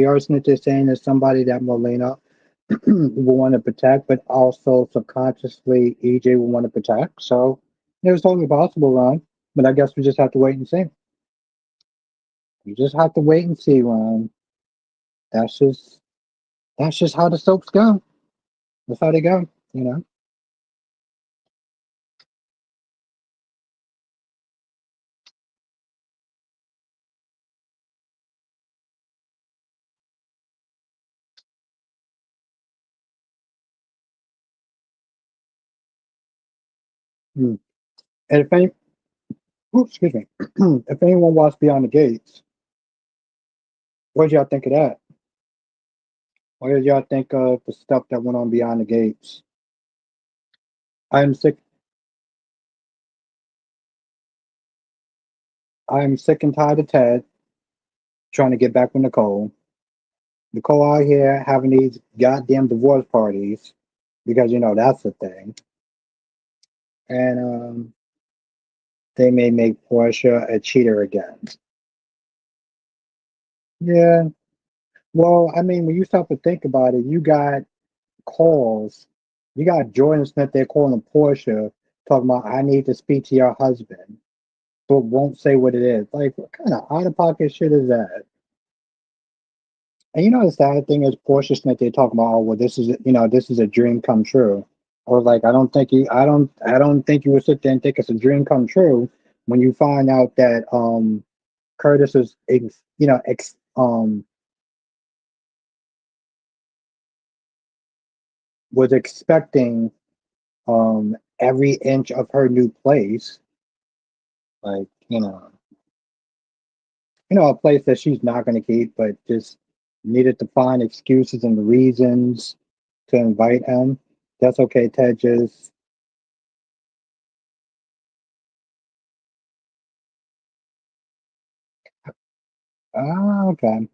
are snitches saying there's somebody that Molina will want to protect, but also subconsciously EJ will want to protect. So it's totally possible, Ron. But I guess we just have to wait and see. We just have to wait and see, Ron. That's just that's just how the soaps go. That's how they go. You know. Hmm. And if any, oops, excuse me, if anyone watched Beyond the Gates, what did y'all think of that? What did y'all think of the stuff that went on Beyond the Gates? I'm sick. I'm sick and tired of Ted trying to get back with Nicole. Nicole out here having these goddamn divorce parties because that's the thing. And they may make Portia a cheater again. Yeah. Well, I mean, when you stop to think about it, you got calls. You got Jordan Smith there calling Portia, talking about, I need to speak to your husband, but won't say what it is. Like, what kind of out of pocket shit is that? And the sad thing is Portia Smith, they talk about, oh, well, this is a dream come true. Or like, I don't think you would sit there and think it's a dream come true when you find out that Curtis is, was expecting every inch of her new place, like a place that she's not going to keep, but just needed to find excuses and reasons to invite him. That's okay, Ted. Just okay.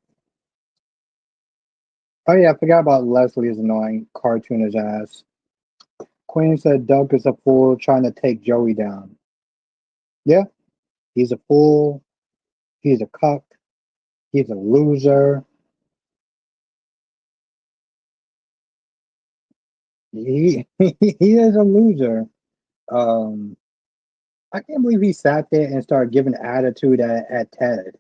Oh yeah, I forgot about Leslie's annoying cartoonish ass. Queen said Doug is a fool trying to take Joey down. Yeah, he's a fool. He's a cuck. He's a loser. He he is a loser. Um, I can't believe he sat there and started giving attitude at Ted.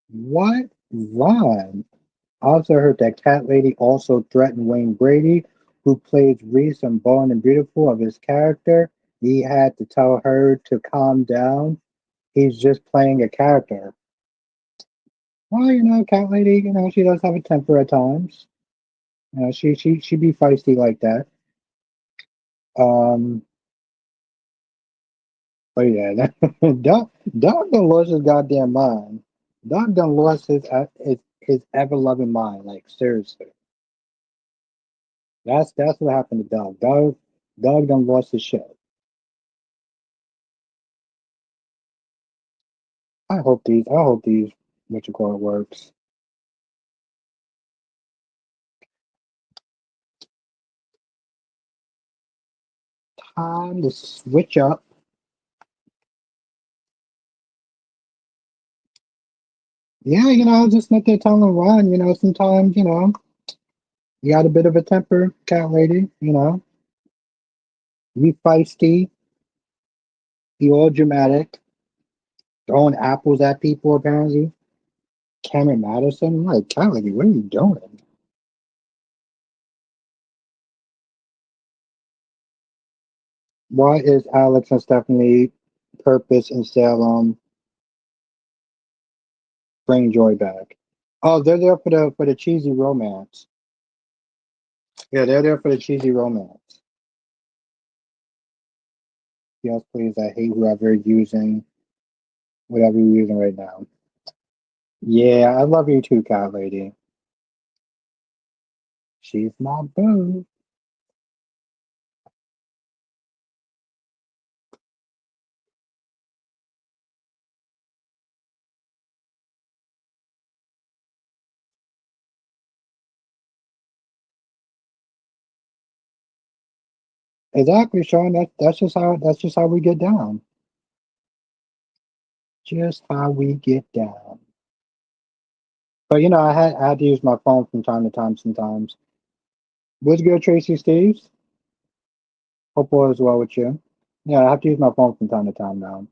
What? Ron? I also heard that Cat Lady also threatened Wayne Brady, who plays Reese on Born and Beautiful of his character. He had to tell her to calm down. He's just playing a character. Well, Cat Lady, she does have a temper at times. She be feisty like that. Um, but yeah, Doc done lost his goddamn mind. Doc done lost his ever loving mind. Like seriously. That's what happened to Doug. Doug done lost his shit. I hope these what you call it works. Time to switch up. Yeah, just let that tongue run. Sometimes, you got a bit of a temper, cat lady, you feisty, you all dramatic, throwing apples at people apparently. Cameron Madison, like, cat lady, what are you doing? Why is Alex and Stephanie purpose and Salem bring joy back? Oh, they're there for the cheesy romance. Yeah, they're there for the cheesy romance. Yes, please. I hate whoever using whatever you're using right now. Yeah, I love you too, cat lady. She's my boo. Exactly, Sean. That's just how we get down. Just how we get down. But I had to use my phone from time to time sometimes. What's good, Tracy Steves? Hope all is well with you. Yeah, I have to use my phone from time to time now.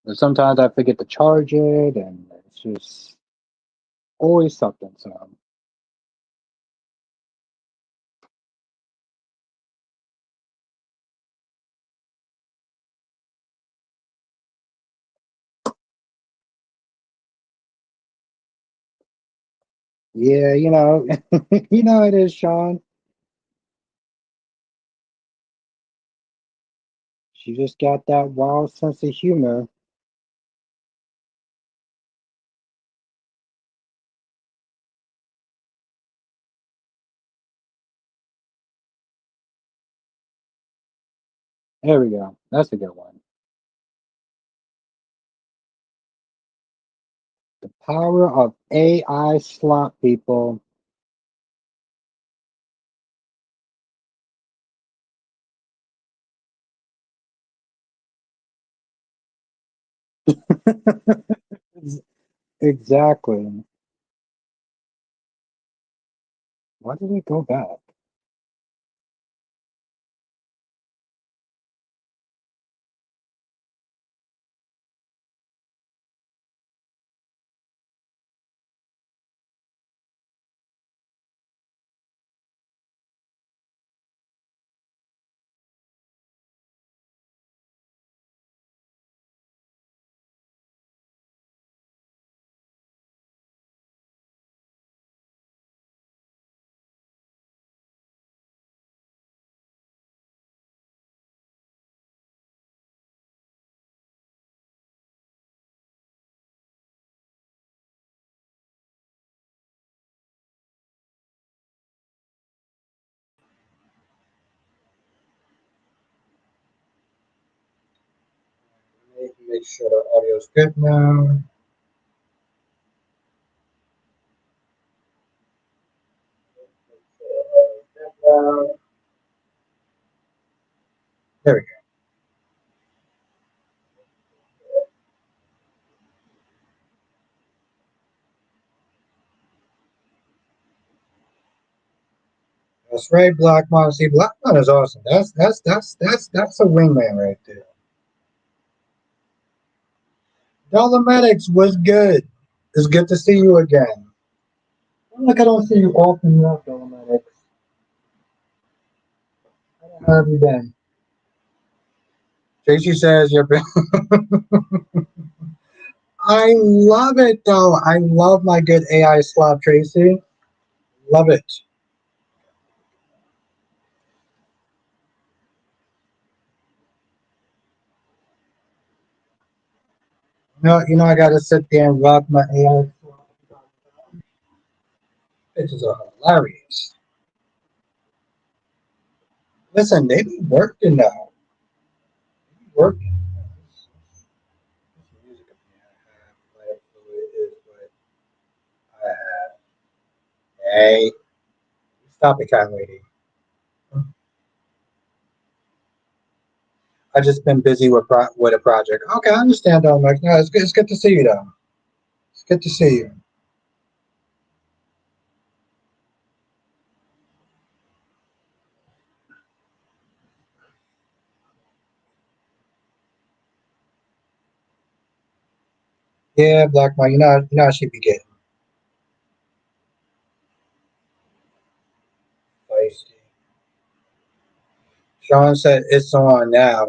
And sometimes I forget to charge it, and it's just always something. So yeah, it is, Sean. She just got that wild sense of humor. There we go. That's a good one. The power of AI slot people. Exactly. Why did it go back? Make sure the audio's good now. There we go. That's right, Black Mon. See, Black Mon is awesome. That's a wingman right there. Dolometics was good. It's good to see you again. Like I don't see you often enough, Dolometics. How have you been? Tracy says you've been. I love it though. I love my good AI slot, Tracy. Love it. I gotta sit there and rock my AI slot. Bitches are hilarious. Listen, they be working now. They be working. This music up here I have, lighter fluid is what I have. Hey, stop it, cat lady. I just been busy with with a project. Okay, I understand, though, Mike. No, it's good to see you, though. It's good to see you. Yeah, Black Mike. You know, I should be getting feisty. Sean said it's on now.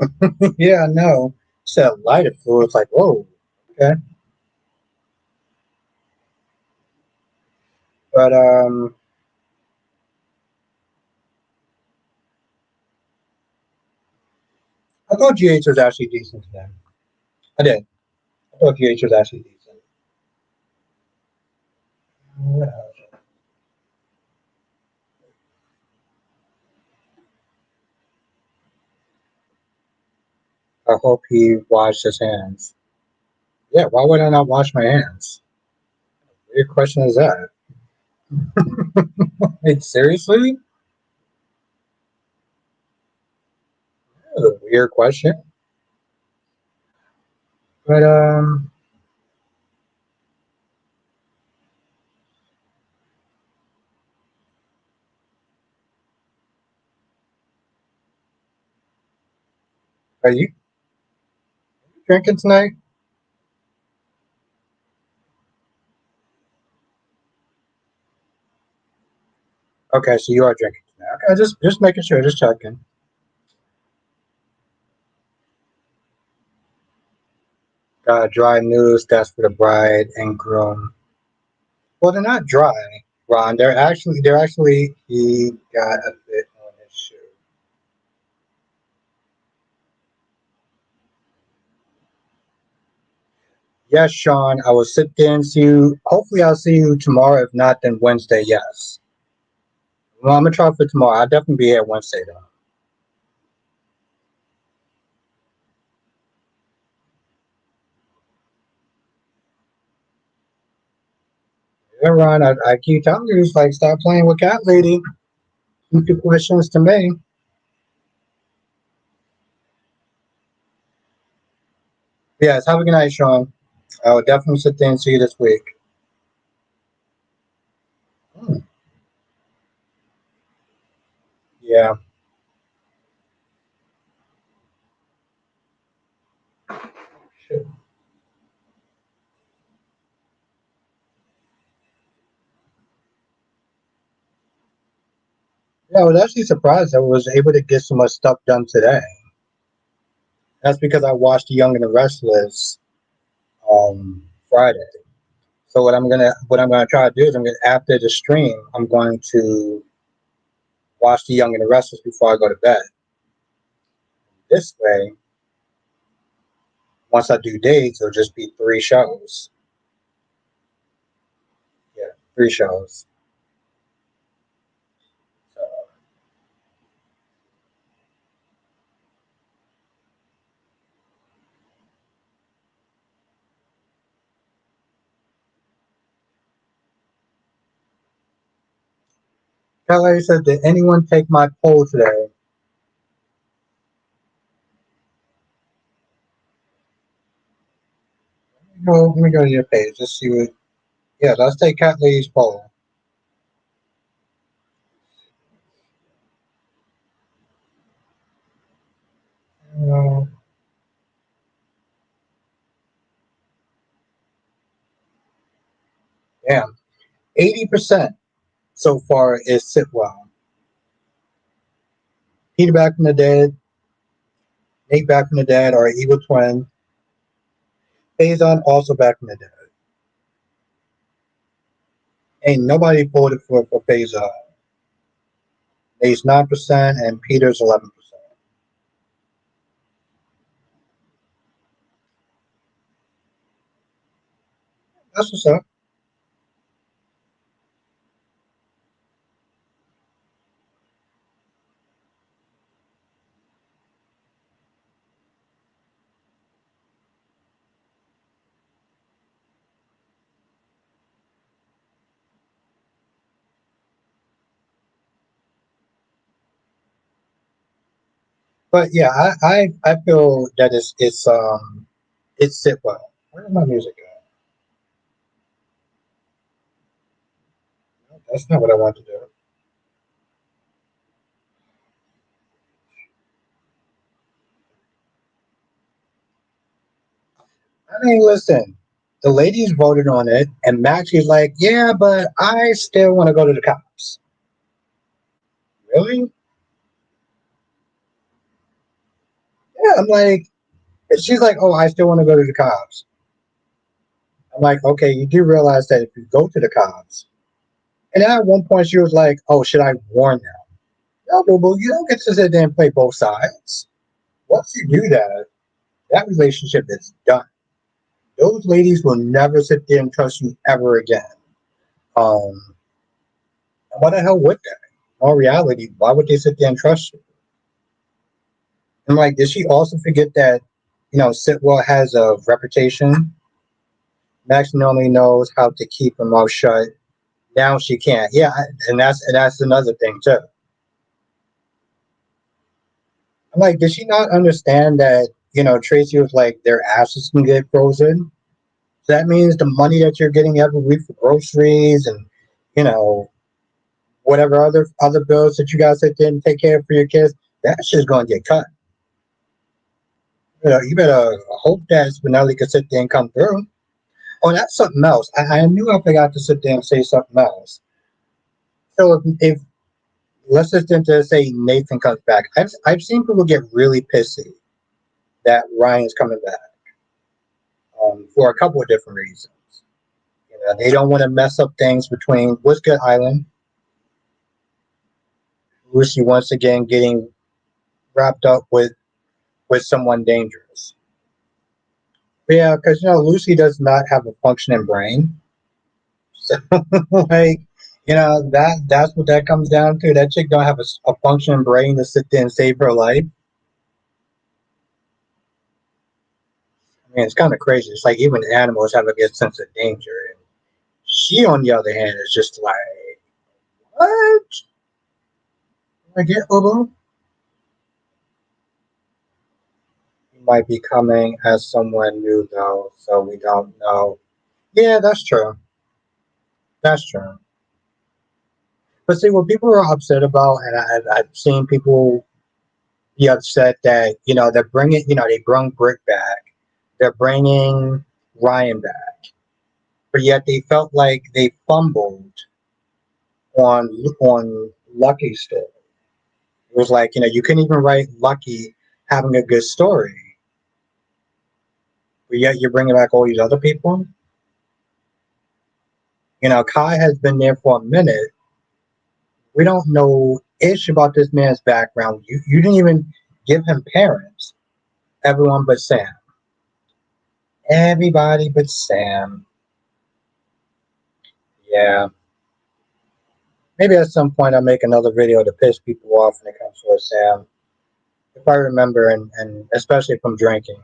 Yeah, I know. Said lighter fluid. It's like, whoa. Okay, but I thought GH was actually decent today. I did. I thought GH was actually decent. Yeah. I hope he washed his hands. Yeah, why would I not wash my hands? What question is that? Like, seriously? That's a weird question. But are you drinking tonight? Okay, so you are drinking tonight. Okay, just making sure, just checking. Dry news. That's for the bride and groom. Well, they're not dry, Ron. They're actually. He got a bit on his shoe. Yes, Sean. I will sit there and see you. Hopefully, I'll see you tomorrow. If not, then Wednesday. Yes. Well, I'm gonna try for tomorrow. I'll definitely be here Wednesday though. Yeah, Ron. I keep telling you, it's like stop playing with cat lady. Keep your questions to me. Yes. Have a good night, Sean. I will definitely sit there and see you this week. Hmm. Yeah. Shit. Yeah, I was actually surprised I was able to get so much stuff done today. That's because I watched Young and the Restless Friday. So what I'm gonna try to do is after the stream I'm going to watch The Young and the Restless before I go to bed. This way, once I do days, it'll just be three shows. Yeah, three shows. So, Kelly said, "Did anyone take my poll today?" Let me go to your page. Let's see what. Yeah, let's take Cat Lady's poll. Uh, Damn, 80% so far is Sitwell. Peter back from the dead, Nate back from the dead, or evil twin. Faison also back from the dead. Ain't nobody voted for Faison. Nate's 9% and Peter's 11%. That's what's up. But yeah, I feel that it's sit well. Where's my music at? That's not what I want to do. I mean, listen, the ladies voted on it, and Maxie's like, yeah, but I still want to go to the cops. Really? Yeah, I'm like, she's like, oh, I still want to go to the cops. I'm like, okay, you do realize that if you go to the cops, and then at one point she was like, oh, should I warn them? No, boo boo, you don't get to sit there and play both sides. Once you do that, that relationship is done. Those ladies will never sit there and trust you ever again. Um, why the hell would they? In all reality, why would they sit there and trust you? And like, did she also forget that, Sitwell has a reputation? Max normally knows how to keep her mouth shut. Now she can't. Yeah, and that's another thing too. I'm like, did she not understand that, Tracy was like their asses can get frozen? So that means the money that you're getting every week for groceries and, you know, whatever other bills that you guys sit there and take care of for your kids, that shit's gonna get cut. You better hope that Spinelli could sit there and come through. Oh, that's something else. I knew I forgot to sit there and say something else. So if let's just say Nathan comes back, I've seen people get really pissy that Ryan's coming back for a couple of different reasons. They don't want to mess up things between What's Good Island, Lucy once again getting wrapped up with someone dangerous. But yeah, because Lucy does not have a functioning brain. So like, that's what that comes down to. That chick don't have a functioning brain to sit there and save her life. I mean, it's kind of crazy. It's like even animals have a good sense of danger, and she, on the other hand, is just like, what? I get Ubu. He might be coming as someone new though, so we don't know. Yeah, that's true. That's true. But see, what people are upset about, and I've seen people be upset that they're bringing, they bring Brick back, they're bringing Ryan back, but yet they felt like they fumbled on Lucky's story. It was like you couldn't even write Lucky having a good story, but yet you're bringing back all these other people. Kai has been there for a minute. We don't know ish about this man's background. You didn't even give him parents. Everyone but Sam. Everybody but Sam. Yeah. Maybe at some point I'll make another video to piss people off when it comes to Sam. If I remember, and especially from drinking,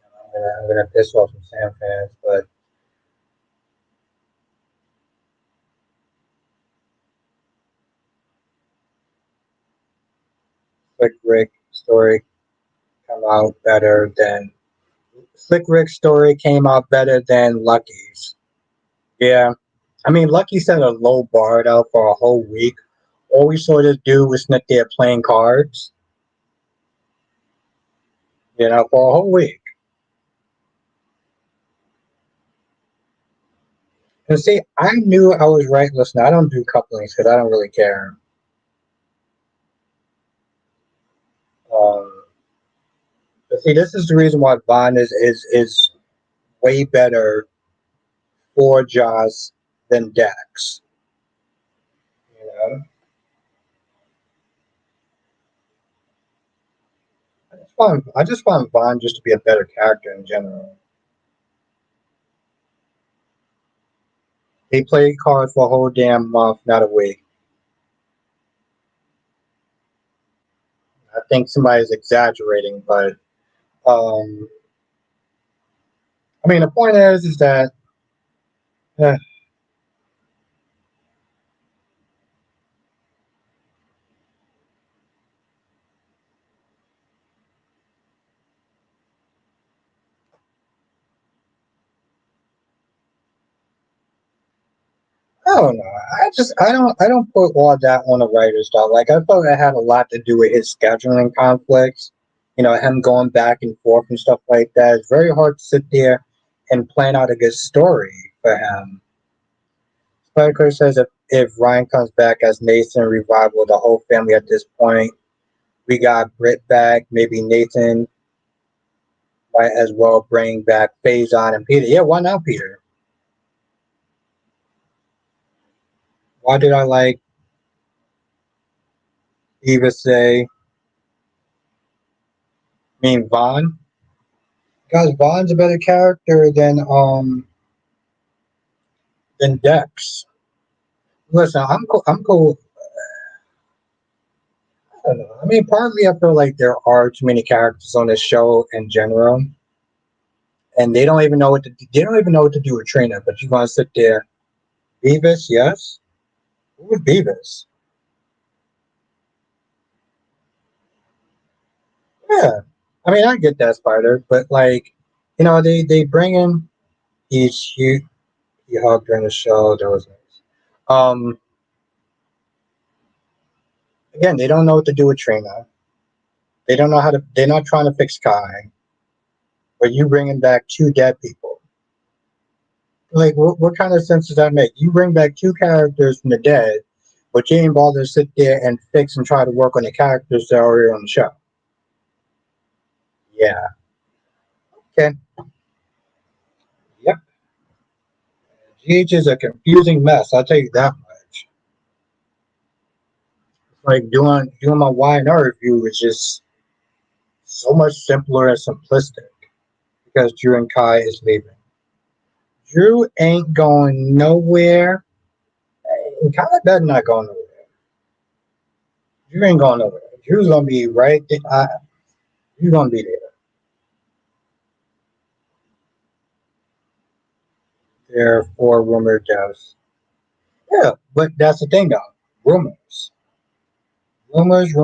I'm gonna piss off some Sam fans. But Slick Rick story come out better than Slick Rick's story came out better than Lucky's. Yeah, I mean Lucky set a low bar out for a whole week. All we saw this dude was sit there playing cards, for a whole week. And see, I knew I was right. Listen, I don't do couplings because I don't really care. Um, but see, this is the reason why Vaughn is way better for Joss than Dex. You know, I just find Vaughn just to be a better character in general. He played cards for a whole damn month, not a week. I think somebody's exaggerating, but um, I mean, the point is that eh, don't know. I don't put all that on the writers though. Like I felt it had a lot to do with his scheduling conflicts. Him going back and forth and stuff like that. It's very hard to sit there and plan out a good story for him. Spider says if Ryan comes back as Nathan revival the whole family at this point. We got Britt back. Maybe Nathan might as well bring back Faison and Peter. Yeah, why not Peter? Why did I like Eva say? I mean Vaughn? Because Vaughn's a better character than Dex. Listen, I'm cool. I'm cool. I don't know. I mean, partly I feel like there are too many characters on this show in general, and they don't even know what to. They don't even know what to do with Trina. But you're gonna sit there, Beavis, yes. Who was Beavis? Yeah, I mean, I get that Spider, but like, they bring him. He's cute. He hugged during the show. That was nice. Um, Again, they don't know what to do with Trina. They don't know how to. They're not trying to fix Kai. But you bringing back two dead people. Like, what kind of sense does that make? You bring back two characters from the dead, but you ain't bother to sit there and fix and try to work on the characters that are already on the show. Yeah. Okay. Yep. GH is a confusing mess. I'll tell you that much. Like doing my Y and R review is just so much simpler and simplistic because Drew and Kai is leaving. Drew ain't going nowhere, and Kai better not go nowhere. Drew ain't going nowhere. Drew's gonna be right there. He's gonna be there. There are four rumored deaths. Yeah, but that's the thing though. Rumors. Rumors,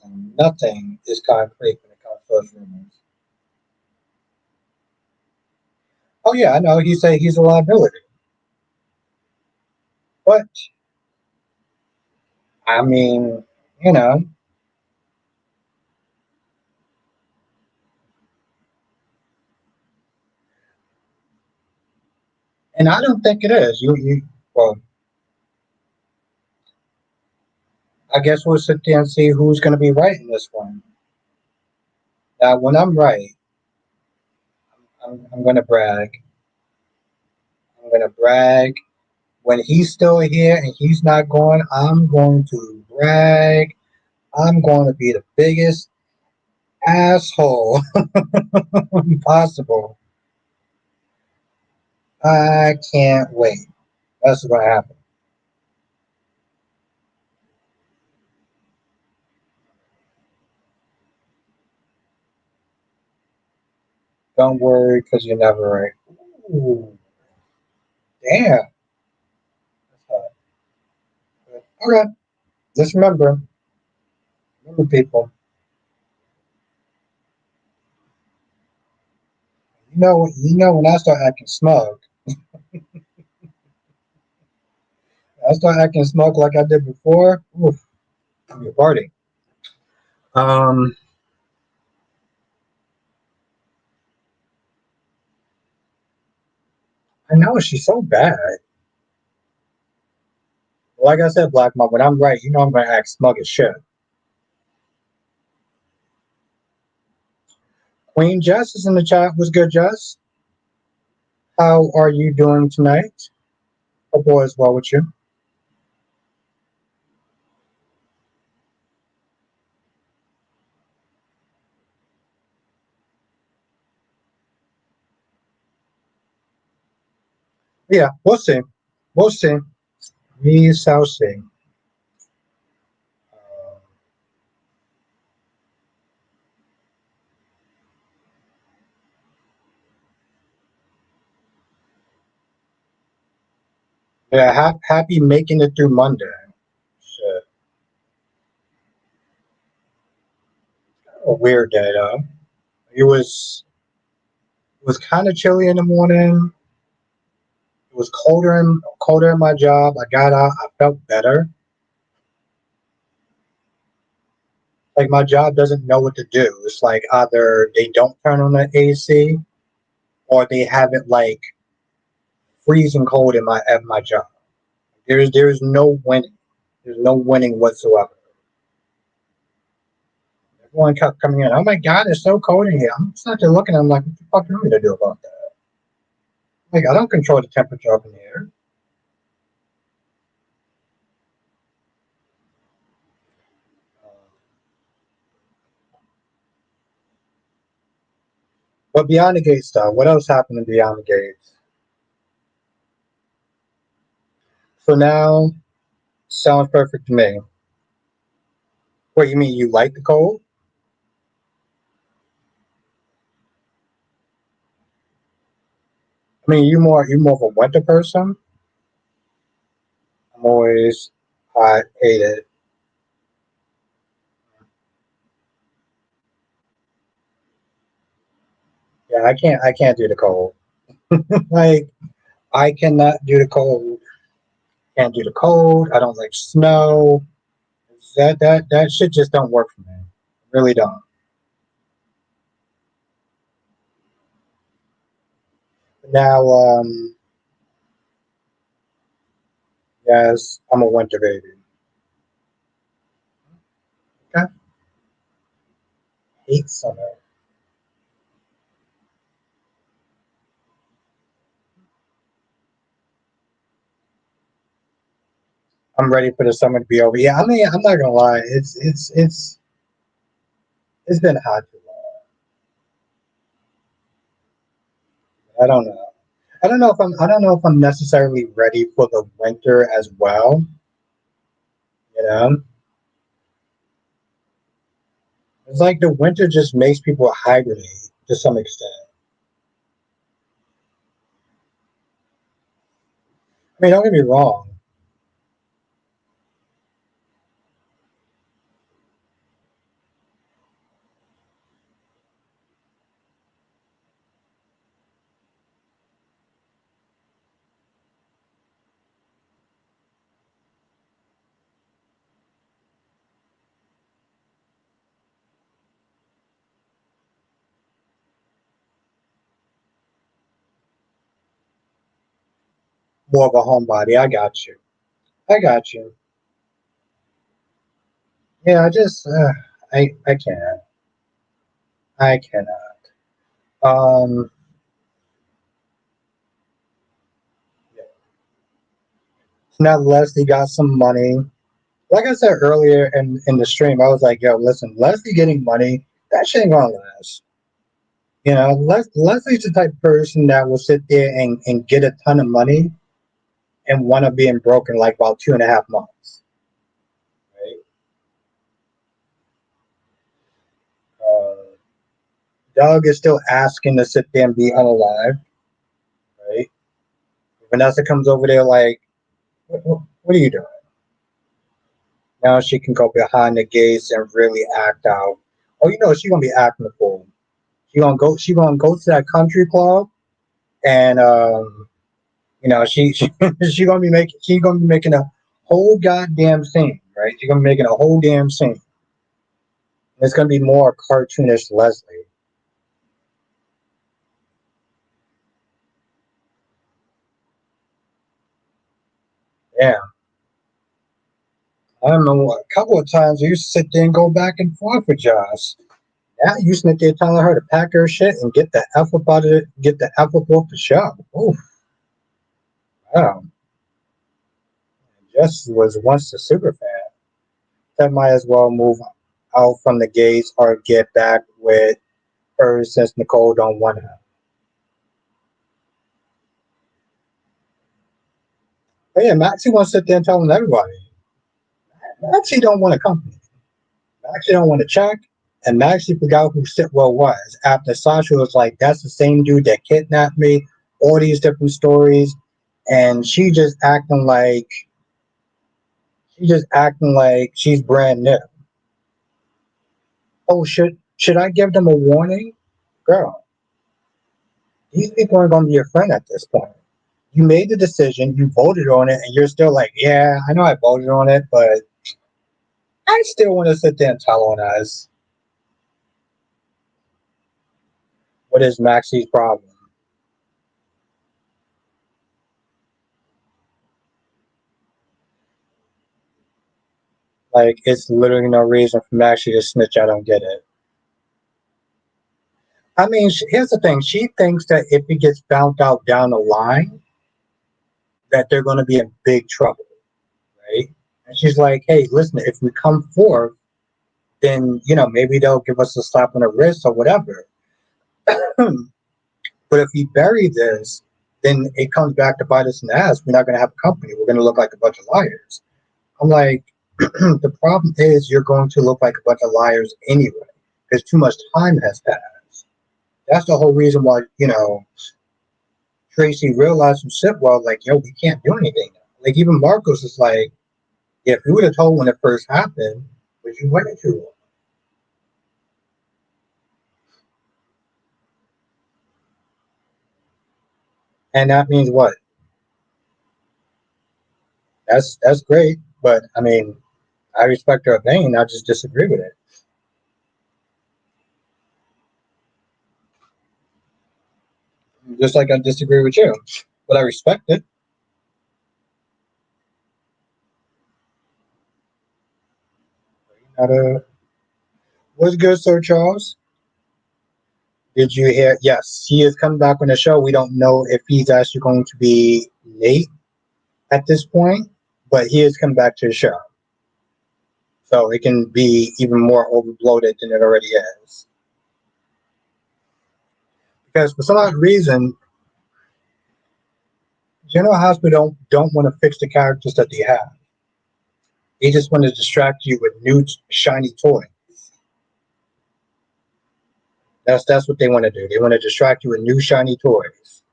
and nothing is concrete when it comes to those rumors. Oh yeah, I know. He said he's a liability. But I mean, you know, and I don't think it is. Well, I guess we'll sit there and see who's going to be right in this one. Now, when I'm right, I'm going to brag. I'm going to brag. When he's still here and he's not going, I'm going to brag. I'm going to be the biggest asshole possible. I can't wait. That's what happened. Don't worry, because you're never right. Ooh, damn. Okay, just remember, people. When I start acting smug, I start acting smug like I did before. Oof, I'm a party. Um, I know she's so bad. Like I said, Black Mom, when I'm right, I'm gonna act smug as shit. Queen Jess is in the chat. What's good, Jess? How are you doing tonight? Hope all is well with you. Yeah, we'll see. We'll see. We shall see. Yeah, happy making it through Monday. Shit. A weird day though. It was kind of chilly in the morning. It was colder in my job. I got out. I felt better. Like my job doesn't know what to do. It's like either they don't turn on the AC or they have it like freezing cold in my at my job. There's no winning. There's no winning whatsoever. Everyone kept coming in. Oh my god, it's so cold in here. I'm sitting there looking. I'm like, what the fuck do you want me to do about that? Like I don't control the temperature up in here. But beyond the gate stuff, what else happened beyond the gates? So now sounds perfect to me. What you mean? You like the cold? I mean, you more of a winter person. I'm always I hate it. Yeah, I can't do the cold. Like I cannot do the cold. Can't do the cold. I don't like snow. That shit just don't work for me. Really don't. Now, yes, I'm a winter baby. Okay, hate summer. I'm ready for the summer to be over. Yeah, I mean, I'm not gonna lie. It's been hot too long. I don't know. I don't know if I'm necessarily ready for the winter as well. You know, it's like the winter just makes people hibernate to some extent. I mean, don't get me wrong. More of a homebody. I got you. I got you. Yeah, I can't. I cannot. Um, Now Leslie got some money. Like I said earlier in the stream, I was like, yo, listen, Leslie getting money, that shit ain't gonna last. You know, Leslie's the type of person that will sit there and get a ton of money and want to be in broke in like about 2.5 months. Right? Uh, Doug is still asking to sit there and be unalive. Right? Vanessa comes over there like, what are you doing? Now she can go behind the gates and really act out. Oh, you know, she's gonna be acting the fool. She gonna go to that country club and you know she's gonna be making a whole goddamn scene, right? She's gonna be making a whole damn scene. It's gonna be more cartoonish Leslie. Yeah. I don't know, a couple of times I used to sit there and go back and forth with Josh. Now you sit there telling her to pack her shit and get the F up out of it, get the F up off the shop. Oof, wow. Jess was once a super fan. That might as well move out from the gates or get back with her since Nicole don't want her. But yeah, Maxie wants to sit there and telling everybody. Maxie don't want a company. Maxie don't want to check. And Maxie forgot who Sitwell was. After Sasha was like, that's the same dude that kidnapped me. All these different stories. And she just acting like she's brand new. Oh, should I give them a warning? Girl, these people aren't gonna be your friend at this point. You made the decision, you voted on it, and you're still like, yeah, I know I voted on it, but I still want to sit there and tell on us. What is Maxie's problem? Like, it's literally no reason for Maxie to snitch. I don't get it. I mean, here's the thing. She thinks that if it gets found out down the line, that they're going to be in big trouble, right? And she's like, hey, listen, if we come forth, then, maybe they'll give us a slap on the wrist or whatever. But if we bury this, then it comes back to bite us in the ass. We're not going to have a company. We're going to look like a bunch of liars. I'm like, the problem is you're going to look like a bunch of liars anyway, because too much time has passed. That's the whole reason why, Tracy realized from Sitwell, like, yo, we can't do anything now. Like, even Marcos is like, yeah, if you would have told when it first happened, but you waited too long. And that means what? That's great. But I mean, I respect her opinion, I just disagree with it. Just like I disagree with you. But I respect it. Not a What's good, Sir Charles? Did you hear? Yes, he is coming back on the show. We don't know if he's actually going to be late at this point, but he is coming back to the show. So it can be even more overbloated than it already is. Because for some odd reason, General Hospital don't want to fix the characters that they have. They just want to distract you with new shiny toys. That's what they want to do. They want to distract you with new shiny toys.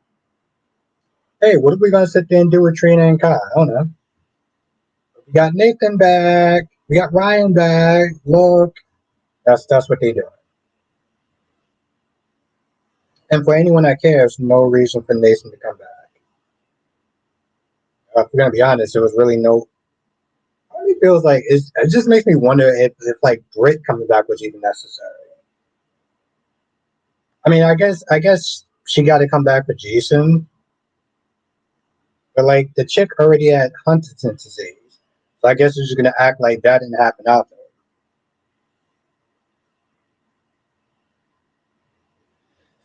Hey, what are we gonna sit there and do with Trina and Kai? I don't know. We got Nathan back. We got Ryan back. Look, that's what they do. And for anyone that cares, no reason for Nathan to come back. If we're gonna be honest, there was really no. It feels like it just makes me wonder if like Britt coming back was even necessary. I mean, I guess she got to come back for Jason, but like the chick already had Huntington's disease, so I guess she's just gonna act like that didn't happen out there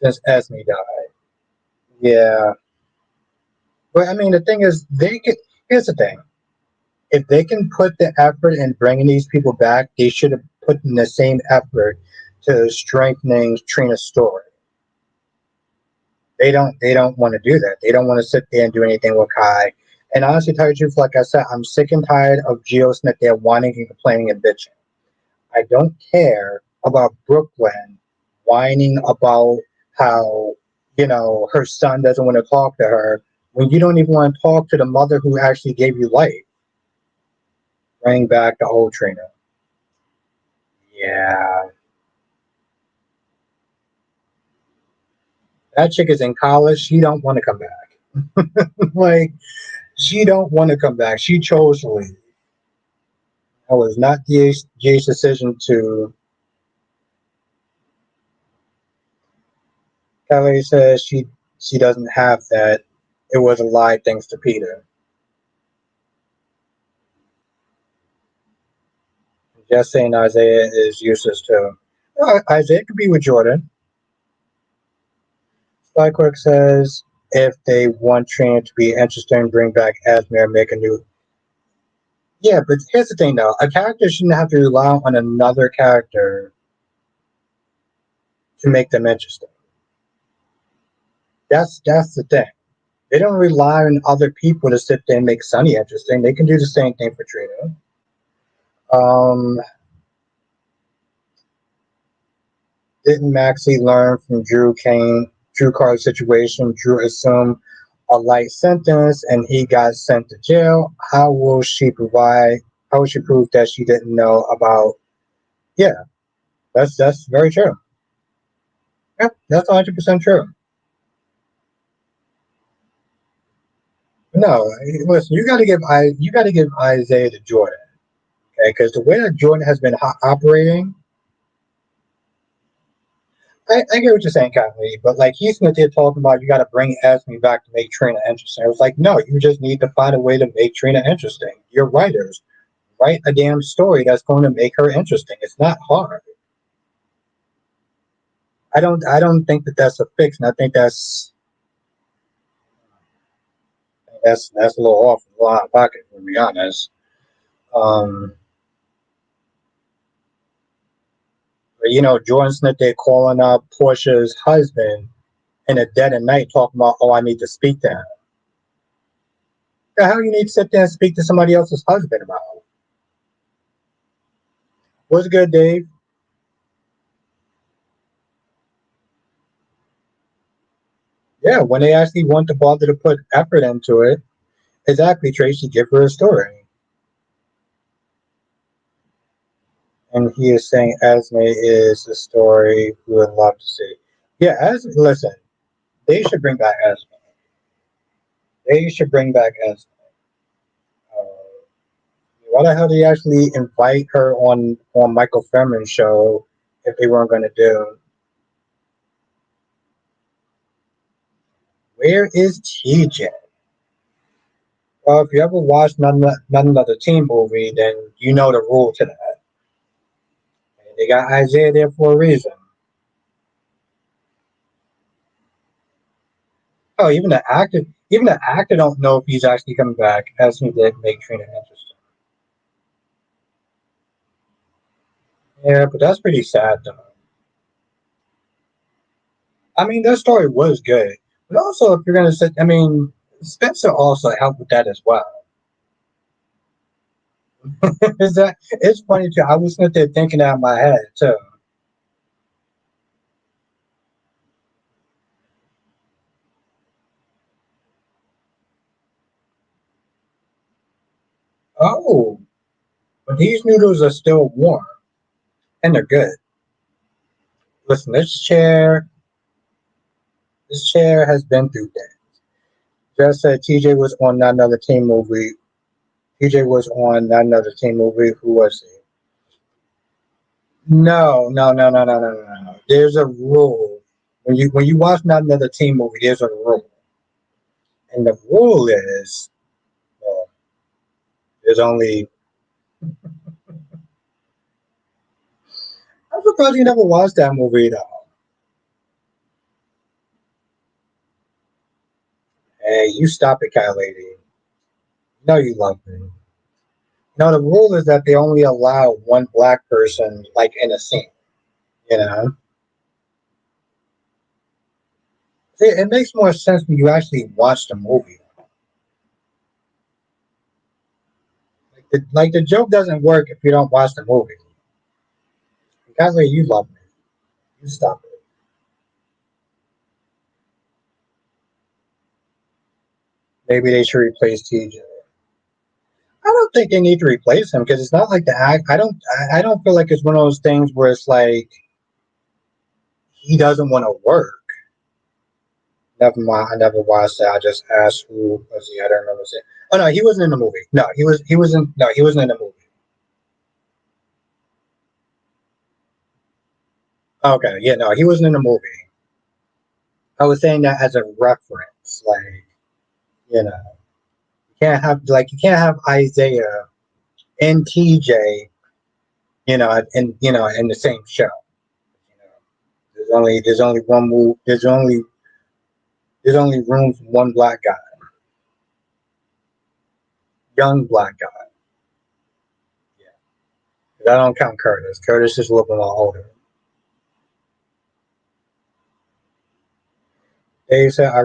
since Esme died. Yeah, but I mean, the thing is, they could. Here's the thing: if they can put the effort in bringing these people back, they should have put in the same effort to strengthening Trina's story. They don't want to do that. They don't want to sit there and do anything with Kai. And honestly, tell you the truth, like I said, I'm sick and tired of Geo Smith there whining and complaining and bitching. I don't care about Brooklyn whining about how, her son doesn't want to talk to her when you don't even want to talk to the mother who actually gave you life. Bring back the old Trina. Yeah. That chick is in college. She don't want to come back. Like, she don't want to come back. She chose to leave. That was not Jay's decision to. Kelly says she doesn't have that. It was a lie thanks to Peter. Just saying Isaiah is useless too. Isaiah could be with Jordan. Spyquirk says if they want Trina to be interesting, bring back Asmir, make a new. Yeah, but here's the thing though: a character shouldn't have to rely on another character to make them interesting. That's the thing. They don't rely on other people to sit there and make Sunny interesting. They can do the same thing for Trina. Um, didn't Maxie learn from Drew Carter's situation? Drew assumed a light sentence and he got sent to jail. How will she prove that she didn't know about? Yeah, that's very true. Yep, that's 100% true. No, listen, you got to give Isaiah to Jordan, okay? Because the way that Jordan has been operating, I get what you're saying, Kylie, but like he's sitting there talking about you got to bring Esme back to make Trina interesting. I was like, no, you just need to find a way to make Trina interesting. You're writers. Write a damn story that's going to make her interesting. It's not hard. I don't think that that's a fix, and I think that's a little off, a little out of pocket, to be honest. Um, but, Jordan Smith, they're calling up Portia's husband in the dead of night, talking about, oh, I need to speak to him. The hell you need to sit there and speak to somebody else's husband about? What's good, Dave? Yeah, when they actually want to bother to put effort into it, exactly, Tracy, give her a story. And he is saying Esme is a story we would love to see. Yeah, listen, they should bring back Esme. They should bring back Esme. Uh, why the hell did he actually invite her on Michael Furman's show if they weren't going to do? Where is TJ? Well, if you ever watched none of the team movie, then you know the rule to that. And they got Isaiah there for a reason. Oh, even the actor don't know if he's actually coming back, as he did make Trina interesting. Yeah, but that's pretty sad though. I mean, their story was good, but also if you're gonna say, I mean, Spencer also helped with that as well. Is that it's funny too? I was sitting there thinking out of my head too. Oh, but these noodles are still warm and they're good. Listen, this chair has been through things. Just said TJ was on not another team movie. TJ was on not another team movie. Who was he? No, no, no, no, no, no, no, no. There's a rule. When you watch not another team movie, there's a rule, and the rule is well, there's only. I'm surprised you never watched that movie though. Hey, you stop it, cat lady. You know you love me. No, the rule is that they only allow one black person like in a scene. You know, it makes more sense when you actually watch the movie. Like the joke doesn't work if you don't watch the movie. Cat lady, you love me. You stop it. Maybe they should replace TJ. I don't think they need to replace him because it's not like the act. I don't feel like it's one of those things where it's like he doesn't want to work. Never mind. I never watched that. I just asked who was he. I don't remember saying. Oh no, he wasn't in the movie. No, he was. He wasn't. No, he wasn't in the movie. Okay, yeah, no, he wasn't in the movie. I was saying that as a reference, like you can't have Isaiah and TJ, in the same show. You know, there's only one move. There's only room for one black guy, young black guy. Yeah, I don't count Curtis. Curtis is a little bit more older. Dave said, I,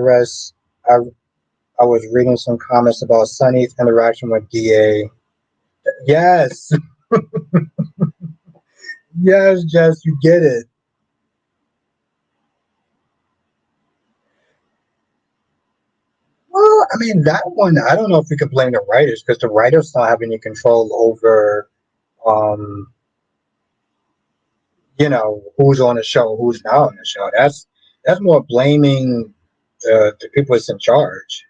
I was reading some comments about Sonny's interaction with DA. Yes, yes, Jess, you get it. Well, I mean, that one, I don't know if we could blame the writers because the writers don't have any control over, um, who's on the show, who's not on the show. That's more blaming the people that's in charge.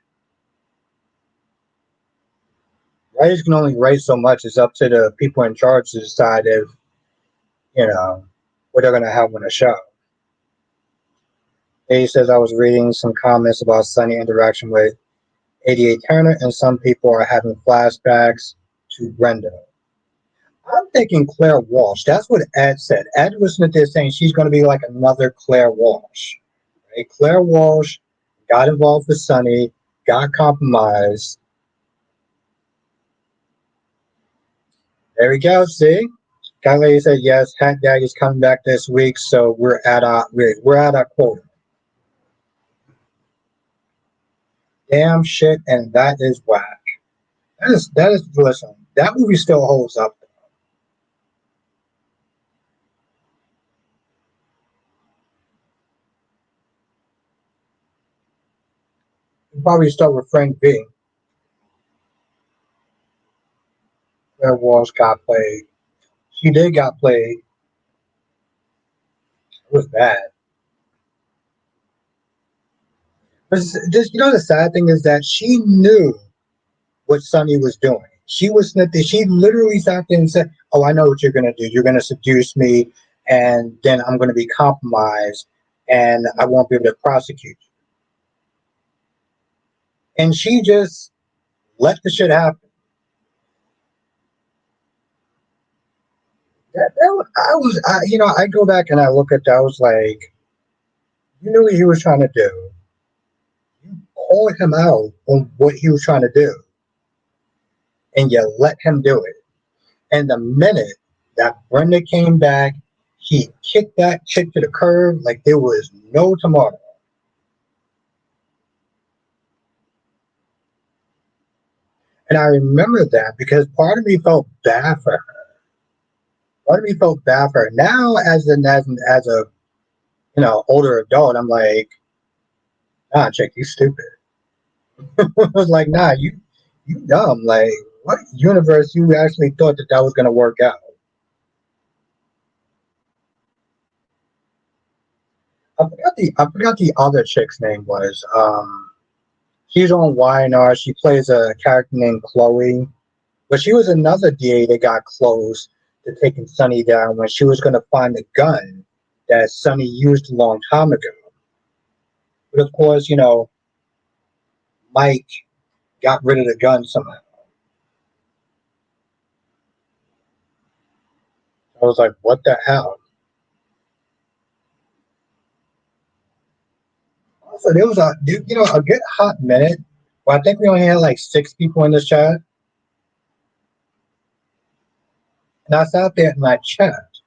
Writers can only write so much. It's up to the people in charge to decide if, you know, what they're going to have on the show. He says, I was reading some comments about Sunny interaction with 88 Turner, and some people are having flashbacks to Brenda. I'm thinking Claire Walsh. That's what Ed said. Ed was there saying she's going to be like another Claire Walsh. Right? Claire Walsh got involved with Sunny, got compromised. There we go. See, Guy Lady said yes. Hat Daddy's coming back this week, so we're at our quota. Damn shit, and that is whack. That is listen. That movie still holds up. You probably start with Frank V. Claire Walsh got played. She did got played. It was bad. But just the sad thing is that she knew what Sonny was doing. She was nothing. She literally sat there and said, "Oh, I know what you're gonna do. You're gonna seduce me, and then I'm gonna be compromised, and I won't be able to prosecute you." And she just let the shit happen. I go back and I look at that. I was like, you knew what he was trying to do. You called him out on what he was trying to do, and you let him do it. And the minute that Brenda came back, he kicked that chick to the curb like there was no tomorrow. And I remember that because part of me felt bad for her. Part of me felt bad for her. Now, as a older adult, I'm like, nah, chick, you stupid. I was like, nah, you dumb. Like, what universe you actually thought that was gonna work out? I forgot the other chick's name was. She's on YNR. She plays a character named Chloe. But she was another DA that got close to taking Sonny down when she was going to find the gun that Sonny used a long time ago. But of course, Mike got rid of the gun somehow. I was like, what the hell? So there was a good hot minute. Well, I think we only had like 6 people in the chat. And I sat there and I checked.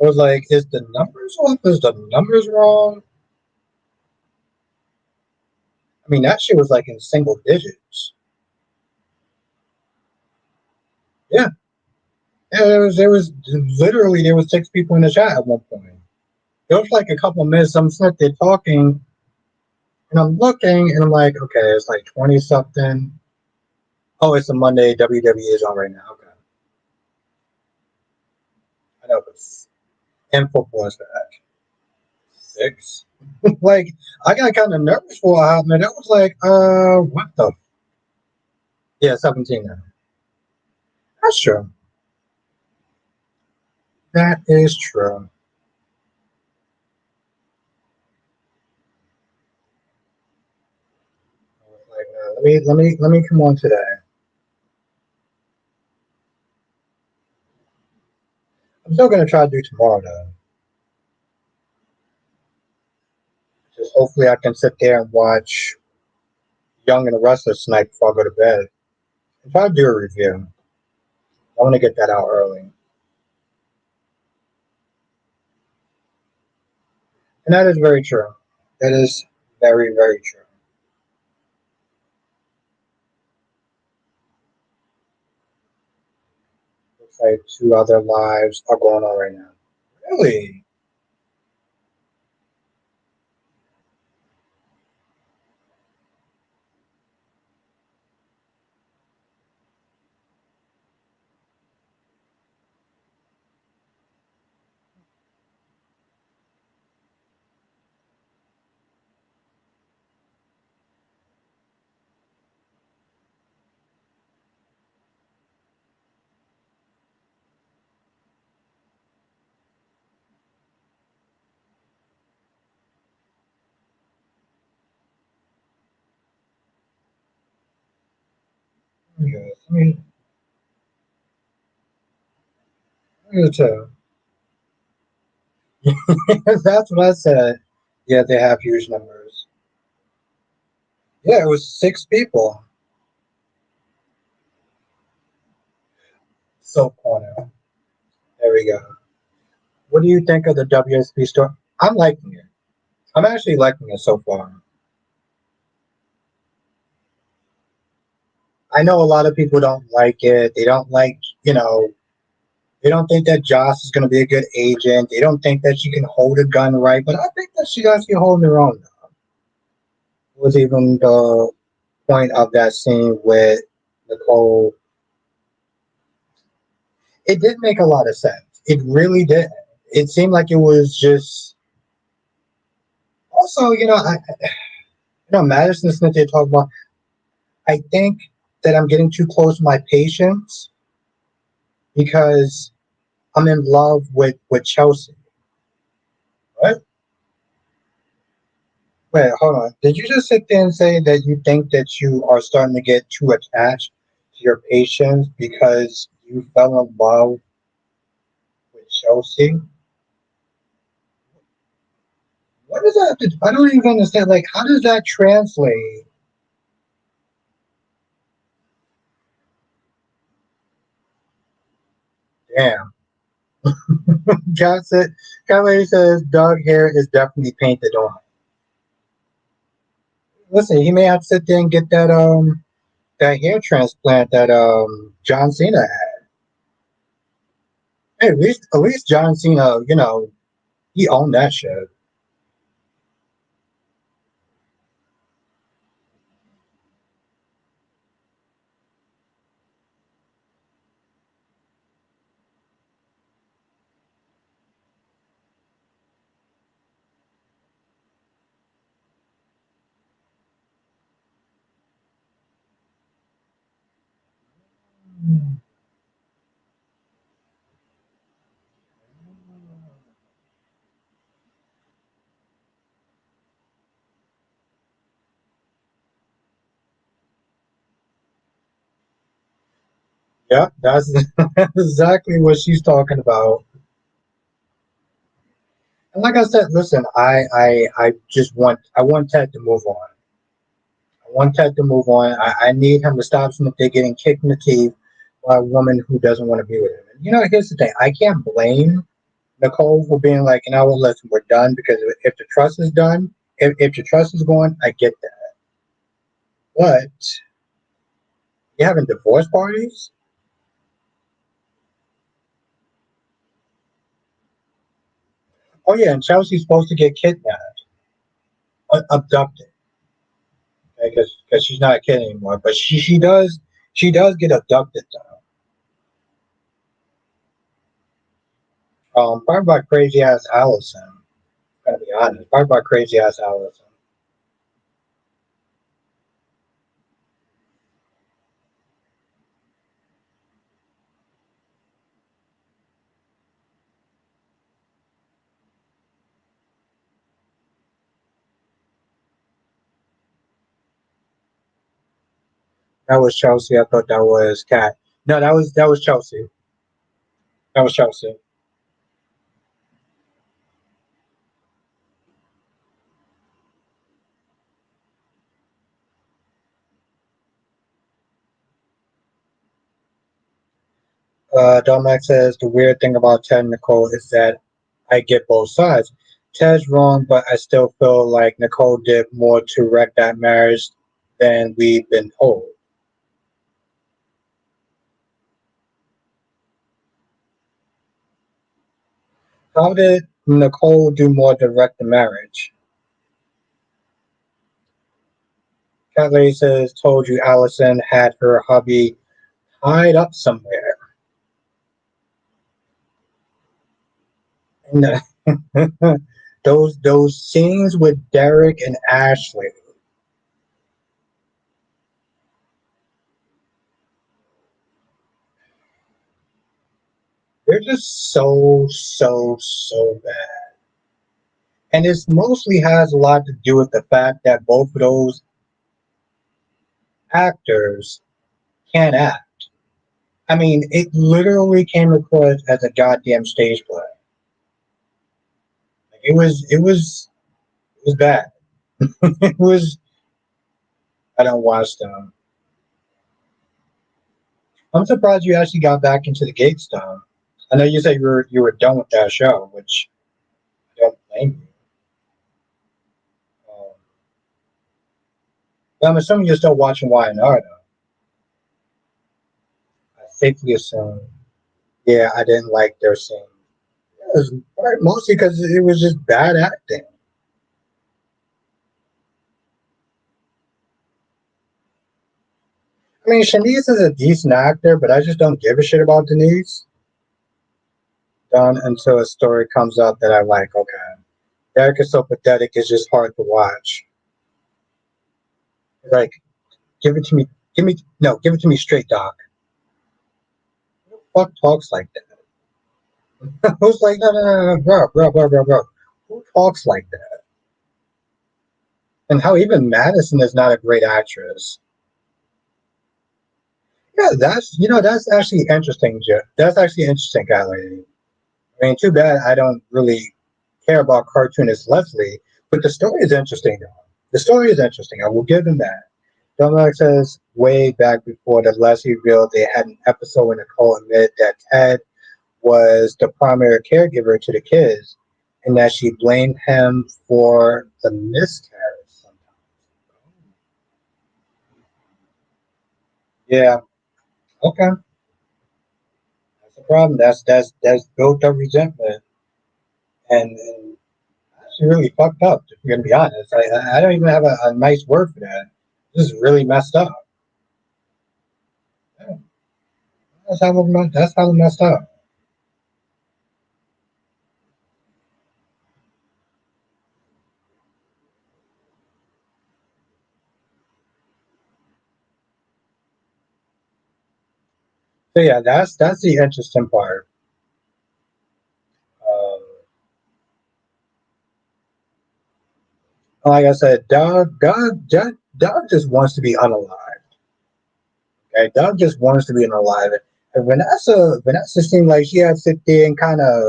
I was like, is the numbers off? Is the numbers wrong? I mean, that shit was like in single digits. Yeah. Yeah, there was literally there was 6 people in the chat at one point. It was like a couple of minutes. I'm sitting there talking, and I'm looking, and I'm like, okay, it's like 20 something. Oh, it's a Monday. WWE is on right now. Okay, I know, but and football is back. 6. Like I got kind of nervous for a hot minute. I was like, what the? Yeah, 17 now. That's true. That is true. I was like, let me come on today. I'm still gonna try to do tomorrow though. Just hopefully I can sit there and watch Young and the Restless tonight before I go to bed. And try to do a review. I want to get that out early. And that is very true. That is very, very true. Looks like 2 other lives are going on right now. Really? Yes, I mean, me too. That's what I said. Yeah, they have huge numbers. Yeah, it was 6 people. So corny. There we go. What do you think of the WSB story? I'm liking it. I'm actually liking it so far. I know a lot of people don't like it. They don't like, they don't think that Joss is going to be a good agent. They don't think that she can hold a gun right. But I think that she's actually holding her own. Was even the point of that scene with Nicole. It did make a lot of sense. It really did. It seemed like it was just. Also, Madison Smith. They talk about. I think that I'm getting too close to my patients because I'm in love with Chelsea. Right? Wait, hold on. Did you just sit there and say that you think that you are starting to get too attached to your patients because you fell in love with Chelsea? What does that have to do? I don't even understand. Like, how does that translate? Damn. Cat said, Cat lady says dog hair is definitely painted on. Listen, he may have to sit there and get that hair transplant that John Cena had. Hey, at least John Cena, he owned that shit. Yeah, that's exactly what she's talking about. And like I said, listen, I just want Ted to move on. I want Ted to move on. I need him to stop Smith getting kicked in the teeth by a woman who doesn't want to be with him. And here's the thing: I can't blame Nicole for being like, what, listen, we're done because if the trust is done, if the trust is gone, I get that. But you having divorce parties? Oh yeah, and Chelsea's supposed to get kidnapped, abducted, because she's not a kid anymore. But she does get abducted though. Probably by crazy ass Allison. Gotta be honest, probably by crazy ass Allison. That was Chelsea. I thought that was Cat. No, that was Chelsea. That was Chelsea. Domac says the weird thing about Ted and Nicole is that I get both sides. Ted's wrong, but I still feel like Nicole did more to wreck that marriage than we've been told. How did Nicole do more to wreck the marriage? Cat Lady says, told you Allison had her hubby tied up somewhere. And, those scenes with Derek and Ashley, they're just so bad. And this mostly has a lot to do with the fact that both of those actors can't act. I mean, it literally came across as a goddamn stage play. Like, it was bad. It was. I don't watch them. I'm surprised you actually got back into the Gates though. I know you said you were done with that show, which I don't blame you. Um, but I'm assuming you're still watching Y&R though. I safely assume. Yeah, I didn't like their scene. It was mostly because it was just bad acting. I mean, Shanice is a decent actor, but I just don't give a shit about Denise. Done until a story comes up that I like. Okay, Derek is so pathetic; it's just hard to watch. Like, give it to me. Give me no. Give it to me straight, Doc. Who the fuck talks like that? Who's like, no, no, no, no, bro. Who talks like that? And how even Madison is not a great actress. Yeah, that's actually interesting, Jeff. That's actually interesting, guy lady. I mean, too bad I don't really care about cartoonist Leslie, but the story is interesting, though. The story is interesting. I will give them that. Dominic says way back before that Leslie revealed they had an episode when Nicole admitted that Ted was the primary caregiver to the kids and that she blamed him for the miscarriage sometimes. Yeah, okay. That's the problem. That's built up resentment and she really fucked up, if you're gonna be honest. I don't even have a nice word for that. This is really messed up. Yeah, that's how messed up. So yeah, that's the interesting part. Um, like I said, Doug just wants to be unalive. Okay, Doug just wants to be unalive. And Vanessa seemed like she had to sit there and kind of,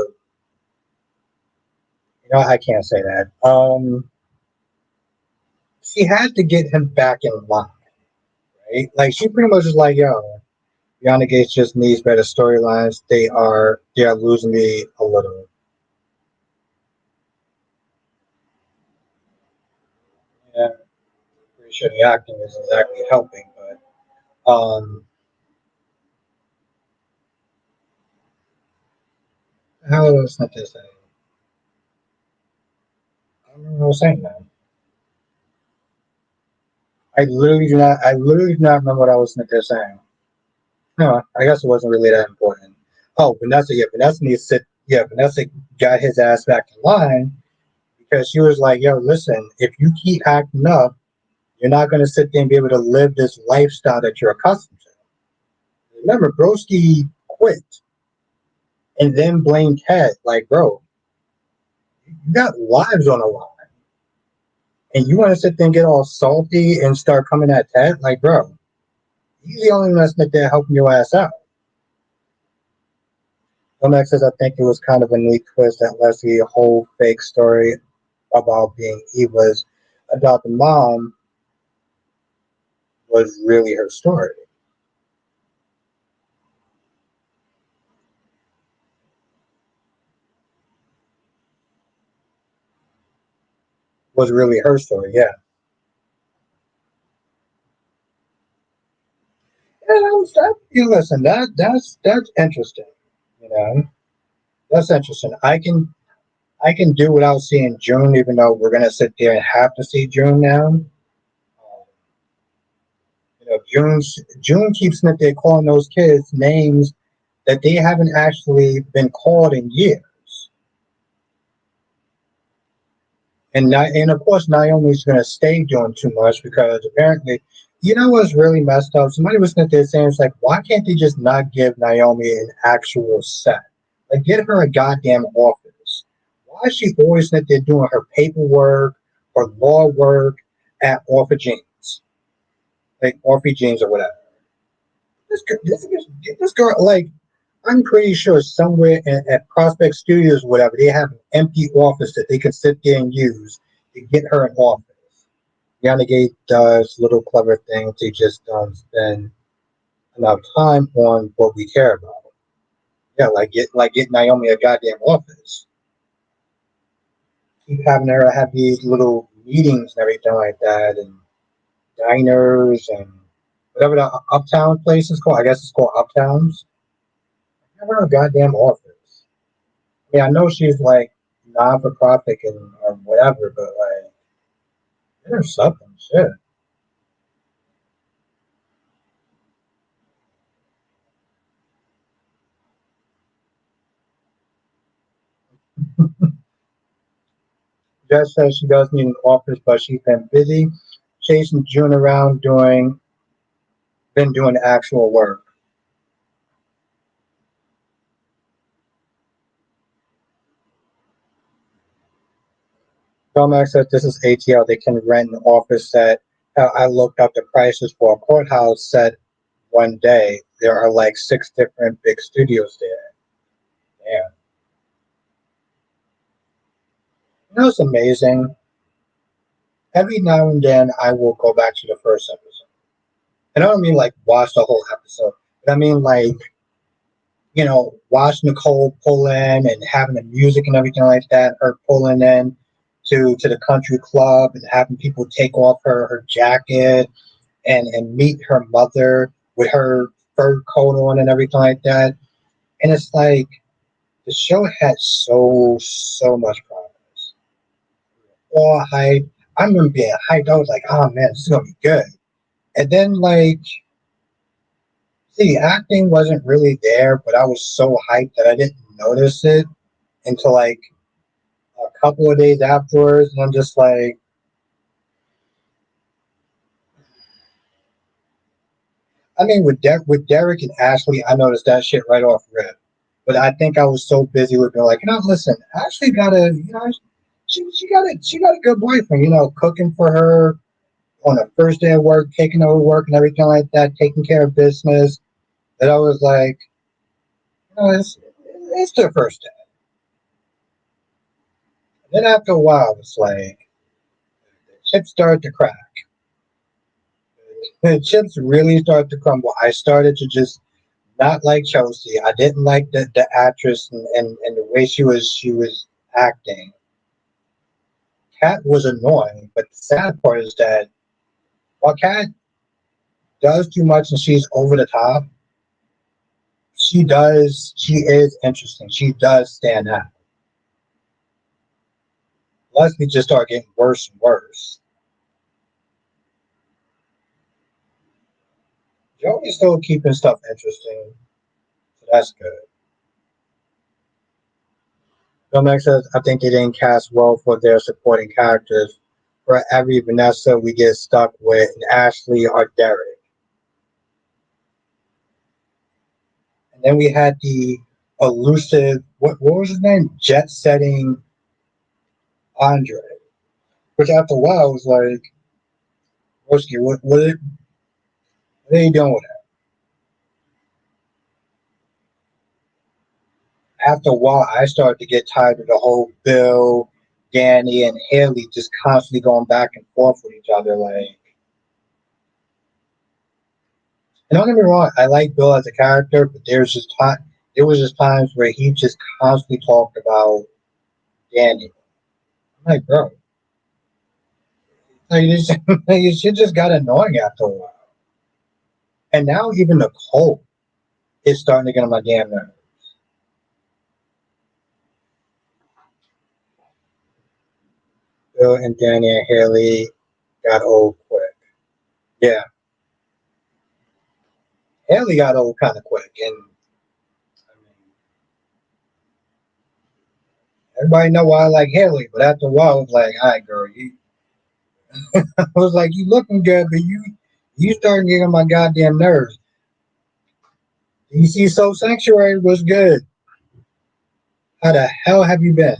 I can't say that. She had to get him back in line, right? Like she pretty much was like, yo, Beyond Gates just needs better storylines. They are losing me a little. Yeah, pretty sure the acting is exactly helping, but how was not this? I don't remember what I was saying now. I literally do not remember what I was saying. No, I guess it wasn't really that important. Oh, Vanessa needs to sit. Yeah, Vanessa got his ass back in line because she was like, "Yo, listen, if you keep acting up, you're not going to sit there and be able to live this lifestyle that you're accustomed to." Remember, Broski quit and then blamed Ted. Like, bro, you got lives on the line, and you want to sit there and get all salty and start coming at Ted? Like, bro, he's the only one that's there helping your ass out. Lomax says, I think it was kind of a neat twist that Leslie whole fake story about being Eva's adopted mom was really her story. Was really her story, yeah. And listen, that's interesting. You know, that's interesting. I can do without seeing June, even though we're gonna sit there and have to see June now. June keeps sitting there calling those kids names that they haven't actually been called in years. And of course Naomi's gonna stay doing too much because apparently, what's really messed up? Somebody was sitting there saying it's like, why can't they just not give Naomi an actual set? Like get her a goddamn office. Why is she always sitting there doing her paperwork or law work at Orpha Jeans? Like Orpha Jeans or whatever. This girl, like, I'm pretty sure somewhere at Prospect Studios, whatever, they have an empty office that they can sit there and use to get her an office. Yanagate does little clever things. They just don't spend enough time on what we care about. Yeah, like get Naomi a goddamn office. Keep having her have these little meetings and everything like that, and diners and whatever the uptown place is called. I guess it's called Uptowns. Have her a goddamn office. I mean, I know she's like non for profit and or whatever, but like there's something. Shit. Jess says she does need an office, but she's been busy chasing June around doing actual work. Tomax says this is ATL. They can rent an office set. I looked up the prices for a courthouse set one day. There are like six different big studios there. Yeah. You know, it's amazing. Every now and then I will go back to the first episode. And I don't mean like watch the whole episode, but I mean like, watch Nicole pull in and having the music and everything like that, her pulling in to the country club and having people take off her jacket and meet her mother with her fur coat on and everything like that. And it's like the show had so much promise. All hype. I remember being hyped. I was like, oh man, this is gonna be good. And then like see, acting wasn't really there, but I was so hyped that I didn't notice it until like a couple of days afterwards, and I'm just like, I mean, with Derek and Ashley, I noticed that shit right off rip. But I think I was so busy with being like, listen, Ashley got a, she got a good boyfriend, cooking for her on the first day of work, taking over work and everything like that, taking care of business. That I was like, it's their first day. And then after a while, it's like the chips started to crack. The chips really started to crumble. I started to just not like Chelsea. I didn't like the actress and the way she was acting. Kat was annoying, but the sad part is that while Kat does too much and she's over the top, she is interesting. She does stand out. Leslie just started getting worse and worse. Joey's still keeping stuff interesting, so that's good. Filmex says, I think they didn't cast well for their supporting characters. For every Vanessa we get stuck with, and Ashley or Derek. And then we had the elusive, what was his name? Jet setting Andre. Which after a while was like, Broski, what are you doing with that? After a while, I started to get tired of the whole Bill, Danny, and Haley just constantly going back and forth with each other. Like, and don't get me wrong, I like Bill as a character, but there was just times where he just constantly talked about Danny. I'm like, bro, like, it just got annoying after a while. And now even Nicole is starting to get on my damn nerves. Bill and Danny and Haley got old quick. Yeah, Haley got old kind of quick, and I mean, everybody know why I like Haley, but after a while, it's like, all right, girl, you. I was like, you looking good, but you starting getting on my goddamn nerves. DC Soul Sanctuary was good. How the hell have you been?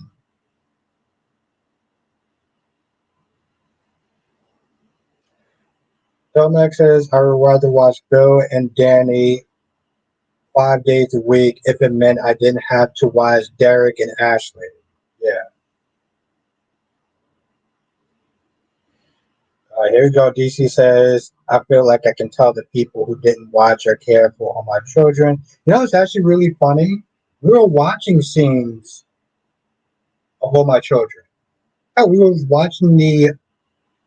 Tomax says, I would rather watch Bill and Danny 5 days a week if it meant I didn't have to watch Derek and Ashley. Yeah. Here we go. DC says, I feel like I can tell the people who didn't watch or care for all my children. It's actually really funny. We were watching scenes of all my children. Yeah, we was watching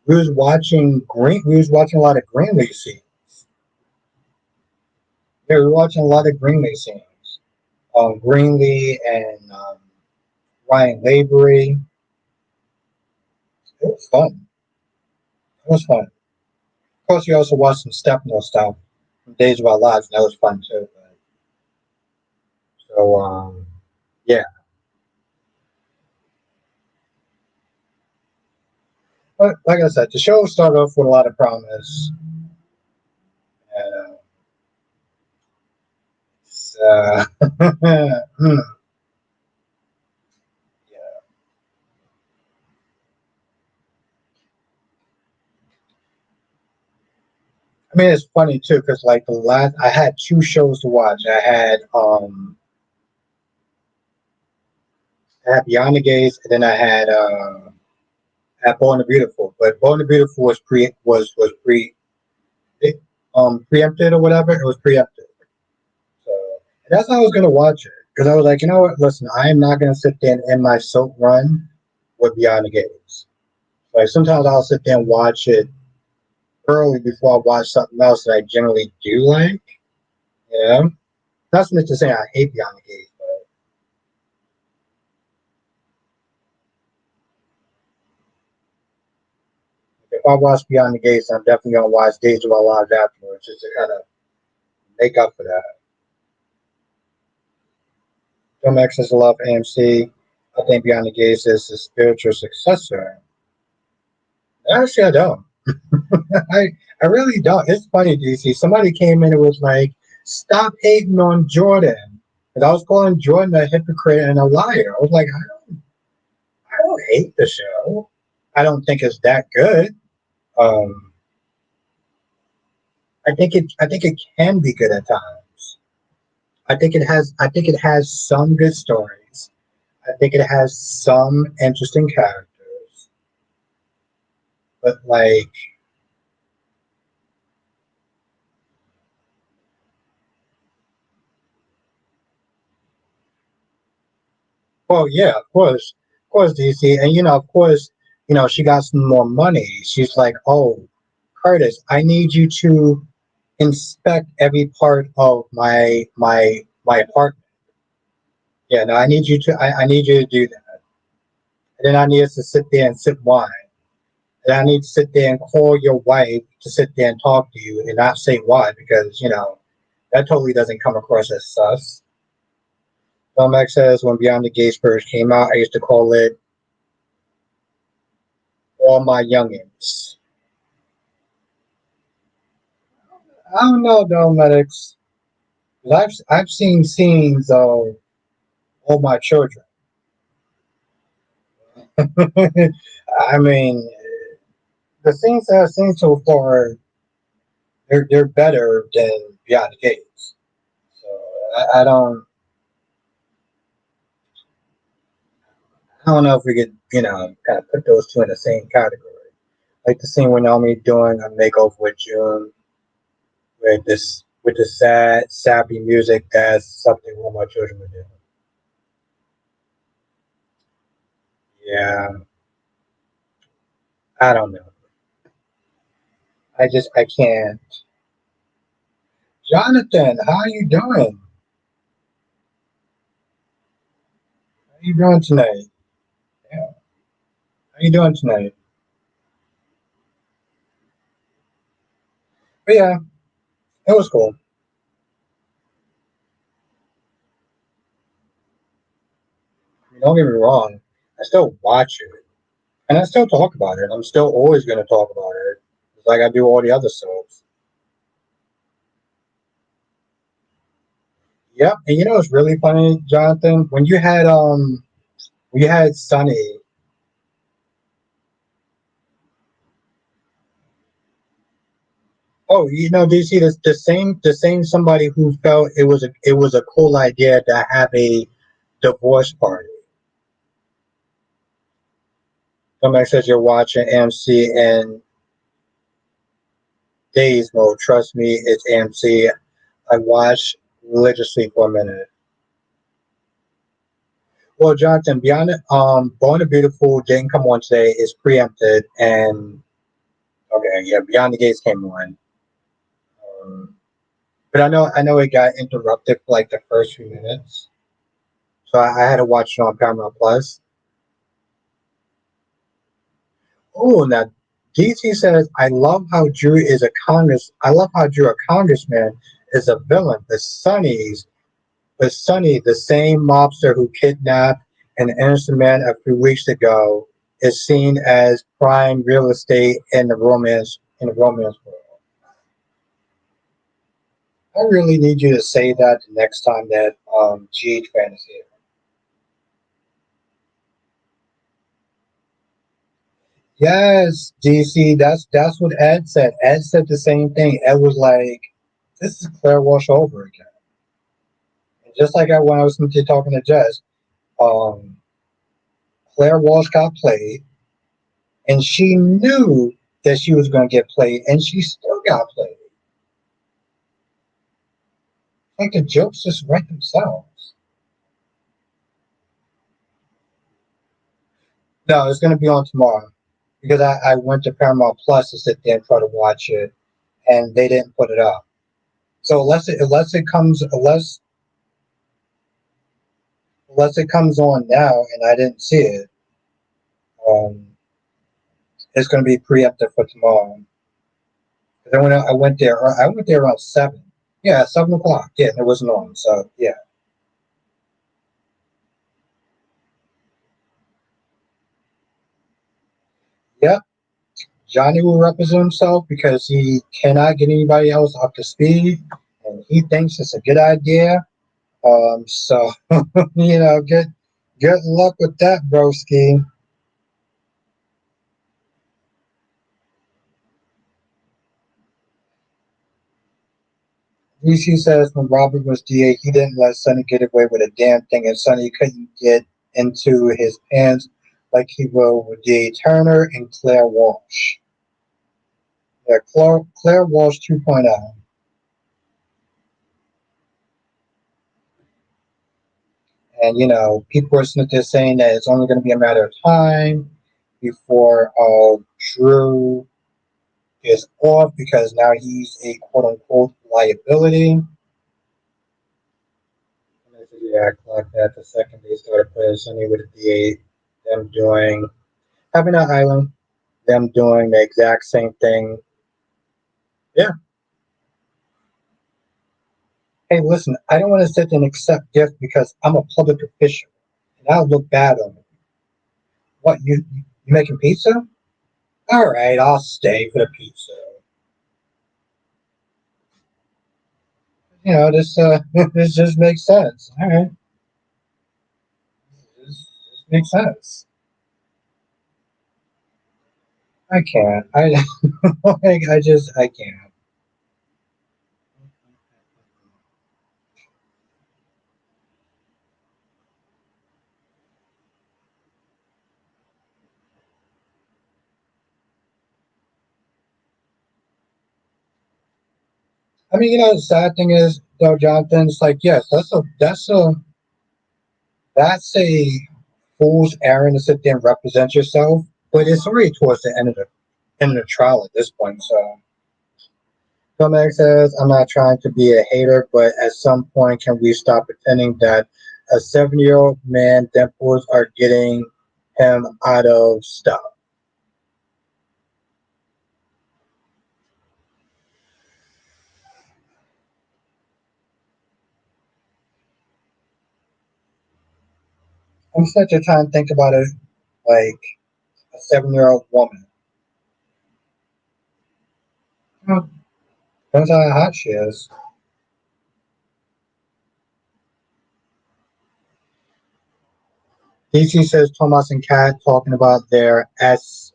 a lot of Greenlee scenes. Yeah, we were watching a lot of Greenlee scenes. Greenlee and Ryan Lavery. It was fun. It was fun. Of course, we also watched some Steppenwolf stuff from Days of Our Lives, and that was fun too. So, yeah. But like I said, the show started off with a lot of promise. And, yeah. I mean, it's funny too, because like I had two shows to watch. I had Beyond the Gates, and then I had Born the Beautiful. But Born the Beautiful was preempted or whatever. It was preempted. So and that's how I was gonna watch it because I was like, you know what? Listen, I am not gonna sit there and end my soap run with Beyond the Gates. Like sometimes I'll sit there and watch it early before I watch something else that I generally do like. Yeah, that's not to say I hate Beyond the Gates, but if I watch Beyond the Gates, I'm definitely gonna watch Days of Our Lives afterwards, just to kind of make up for that. Film Access Love AMC. I think Beyond the Gates is the spiritual successor. Actually, I don't. I I really don't. It's funny, DC. Somebody came in and was like, "Stop hating on Jordan," and I was calling Jordan a hypocrite and a liar. I was like, I don't hate the show. I don't think it's that good. Um, I think it can be good at times. I think it has some good stories. I think it has some interesting characters. But like, well, yeah, of course, DC, and of course, she got some more money. She's like, oh, Curtis, I need you to inspect every part of my apartment. Yeah, no, I need you to do that. And then I need us to sit there and sip wine. And I need to sit there and call your wife to sit there and talk to you and not say why because that totally doesn't come across as sus. Tomax says when Beyond the Gates first came out, I used to call it All My Youngins. I don't know, Dometics. I've seen scenes of all my children. I mean, the scenes that I've seen so far, they're better than Beyond the Gates. So I don't know if we could kind of put those two in the same category. Like the scene when Naomi doing a makeover with June with the sad, sappy music. That's something all my children would do. Yeah, I don't know. I can't. Jonathan, how are you doing? How you doing tonight? Yeah, how you doing tonight? But yeah, it was cool. I mean, don't get me wrong. I still watch it, and I still talk about it. I'm still always going to talk about it, just like I do all the other soaps. Yep, and it's really funny, Jonathan, when you had Sunny. Oh, do you see this the same somebody who felt it was a cool idea to have a divorce party. Somebody says you're watching AMC in days mode. Trust me, it's AMC. I watch religiously for a minute. Well, Jonathan, Beyond Born the Beautiful didn't come on today. It's preempted, and okay, yeah, Beyond the Gates came on. Um, but I know it got interrupted for like the first few minutes, so I had to watch it on Paramount Plus. Oh, now DC says, I love how Drew, a congressman, is a villain. The Sonny, the same mobster who kidnapped an innocent man a few weeks ago, is seen as prime real estate in the romance world. I really need you to say that the next time that GH fan is here. Yes, DC. That's what Ed said. Ed said the same thing. Ed was like, "This is Claire Walsh over again." And just like when I was talking to Jess, um, Claire Walsh got played, and she knew that she was going to get played, and she still got played. Like the jokes just write themselves. No, it's going to be on tomorrow because I went to Paramount Plus to sit there and try to watch it, and they didn't put it up. So unless it comes on now and I didn't see it, um, it's going to be preempted for tomorrow. 'Cause I went there around 7. Yeah, 7 o'clock. Yeah, it wasn't on. So yeah, yep. Johnny will represent himself because he cannot get anybody else up to speed, and he thinks it's a good idea. So good luck with that, broski. DC says when Robert was DA, he didn't let Sonny get away with a damn thing, and Sonny couldn't get into his pants like he will with DA Turner and Claire Walsh. Yeah, Claire Walsh 2.0. And people are sitting there saying that it's only going to be a matter of time before Drew is off because now he's a quote unquote liability. Yeah, like that. The second they started playing Sunny with the D8, them doing having an island, them doing the exact same thing. Yeah. Hey, listen, I don't want to sit and accept gifts because I'm a public official and I'll look bad on it. What you making pizza? All right, I'll stay for the pizza. This this just makes sense. All right, this makes sense. I can't. I can't. I mean, the sad thing is, though, Jonathan, it's like, yes, that's a fool's errand to sit there and represent yourself, but it's already towards the end of the trial at this point. So, Tomac says, "I'm not trying to be a hater, but at some point, can we stop pretending that a 7-year-old man dimples are getting him out of stuff?" I'm such a trying to think about it like a 7-year-old woman. Well, depends on how hot she is. DC says Thomas and Kat talking about their S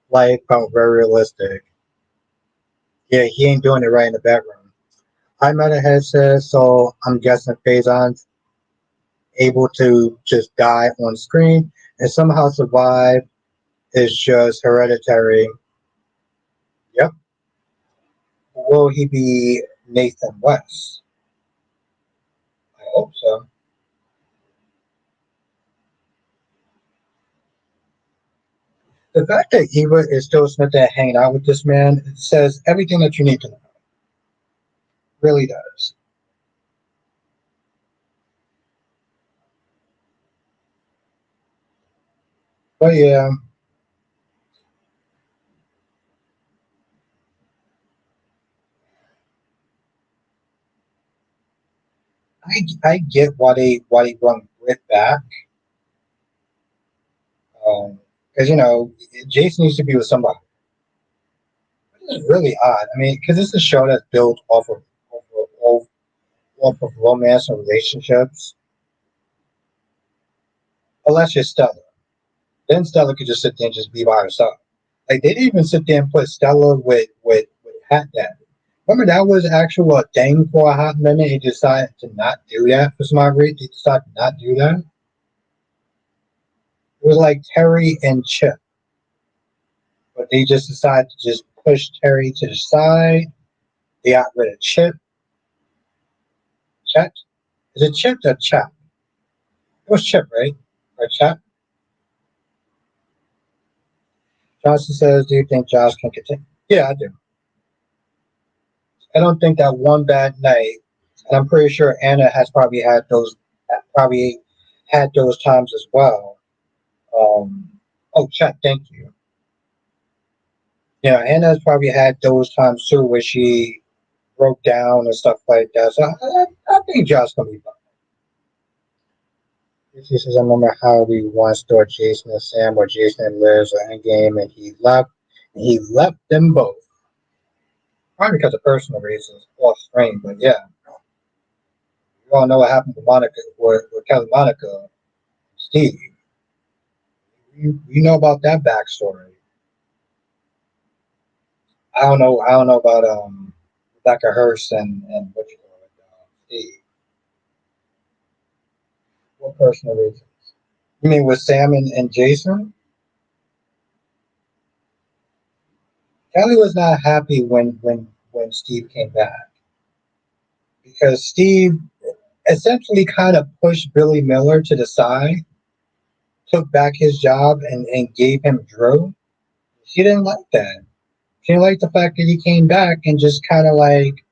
life felt very realistic. Yeah, he ain't doing it right in the bedroom. I met a head says, so I'm guessing Faison's able to just die on screen and somehow survive. Is just hereditary. Yep. Will he be Nathan West? I hope so. The fact that Eva is still Smith and hanging out with this man says everything that you need to know. Really does. But yeah, I get why they brought Britt back. Because Jason needs to be with somebody. It's really odd. I mean, because this is a show that's built off, off of romance and relationships. Unless you're Stella, then Stella could just sit there and just be by herself. Like they didn't even sit there and put Stella with Hat Dad. Remember that was actual a thing for a hot minute. He decided to not do that for some odd reason. He decided to not do that. It was like Terry and Chip, but they just decided to just push Terry to the side. They got rid of Chip. Chet? Is it Chip or Chap? It was Chip, right? Or Chap? Johnson says, "Do you think Josh can continue?" Yeah, I do. I don't think that one bad night, and I'm pretty sure Anna has probably had those times as well. Oh, Chet, thank you. Yeah, Anna has probably had those times too where she broke down and stuff like that. So I think Josh's gonna be fine. She says, "I remember how we once thought Jason and Sam or Jason and Liz or Endgame, and he left. And he left them both, probably because of personal reasons, off screen. But yeah, you all know what happened to Monica, with Kelly Monica, Steve. You know about that backstory. I don't know about Rebecca Hurst and what you call it, Steve. What personal reasons? You mean with Sam and Jason? Kelly was not happy when Steve came back because Steve essentially kind of pushed Billy Miller to the side, took back his job and gave him Drew. She didn't like that. She didn't like the fact that he came back and just kind of like,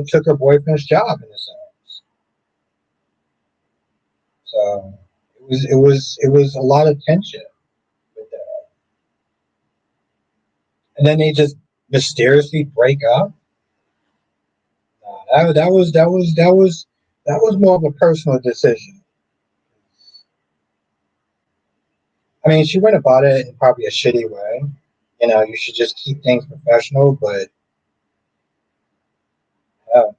took her boyfriend's job in a sense. So it was a lot of tension with that. And then they just mysteriously break up. That was more of a personal decision. I mean, she went about it in probably a shitty way. You should just keep things professional, but uh,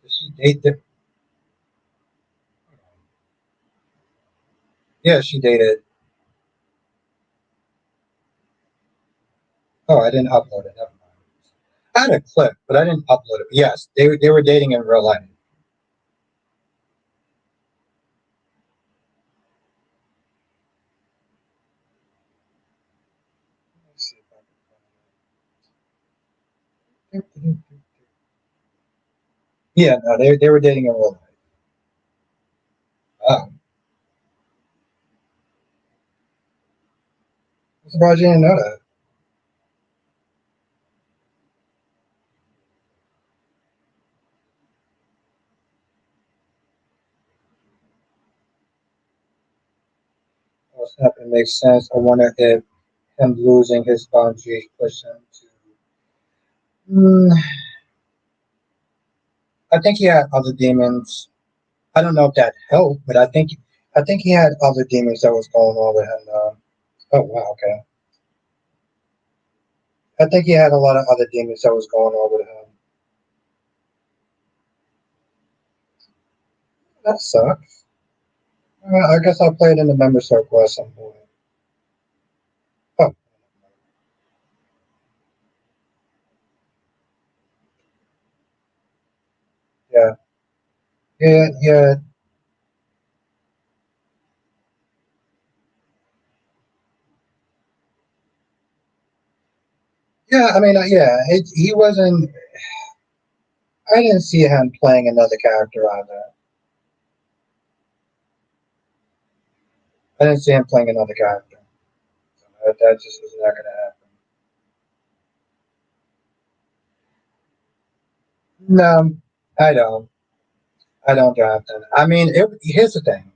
she dated. Yeah, she dated. Oh, I didn't upload it. Never mind. I had a clip, but I didn't upload it. But yes, they were dating in real life. Let's see if I can find it. Yeah, no, they were dating in real life. Oh, I'm surprised you didn't know that. What's happened makes sense. I wonder if him losing his boundaries pushed him to. Hmm, I think he had other demons. I don't know if that helped, but I think he had other demons that was going on with him. Oh wow, okay. I think he had a lot of other demons that was going on with him. That sucks. I guess I'll play it in the member circle at some point. Yeah, yeah, yeah. I mean, yeah. He wasn't. I didn't see him playing another character either. I didn't see him playing another character. That just was not going to happen. No, I don't. I don't, Jonathan. I mean, here's the thing.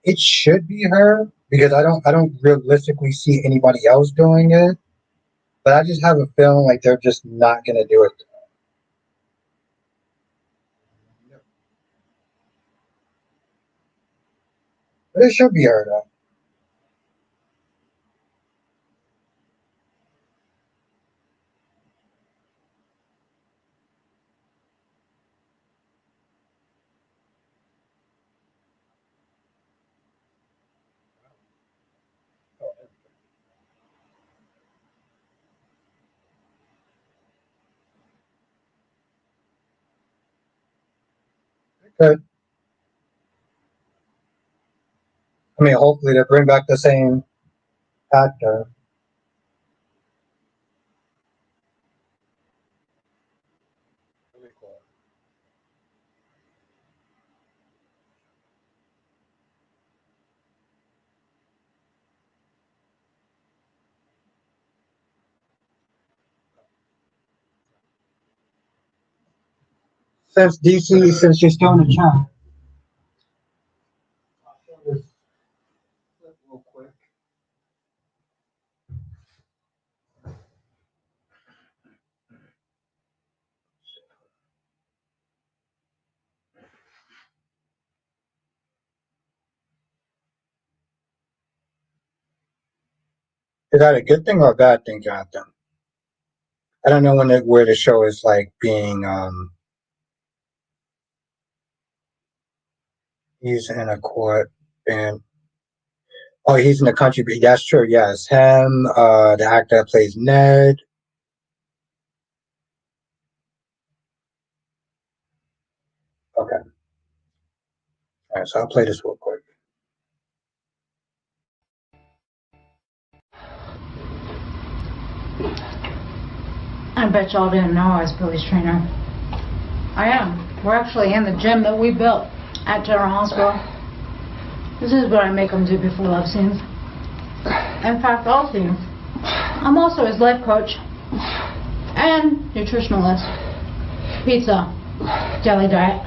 It should be her because I don't realistically see anybody else doing it. But I just have a feeling like they're just not going to do it. But it should be her though. But I mean, hopefully they bring back the same actor. Really cool. Since DC, since you're still in the chat, real quick. Is that a good thing or a bad thing, Jonathan? I don't know where the show is like being. He's in a court and oh, he's in the country. That's true. Yes, him. The actor that plays Ned. Okay. All right. So I'll play this real quick. I bet y'all didn't know I was Billy's trainer. I am. We're actually in the gym that we built at General Hospital. This is what I make them do before love scenes. In fact, all scenes. I'm also his life coach and nutritionalist. Pizza, deli diet.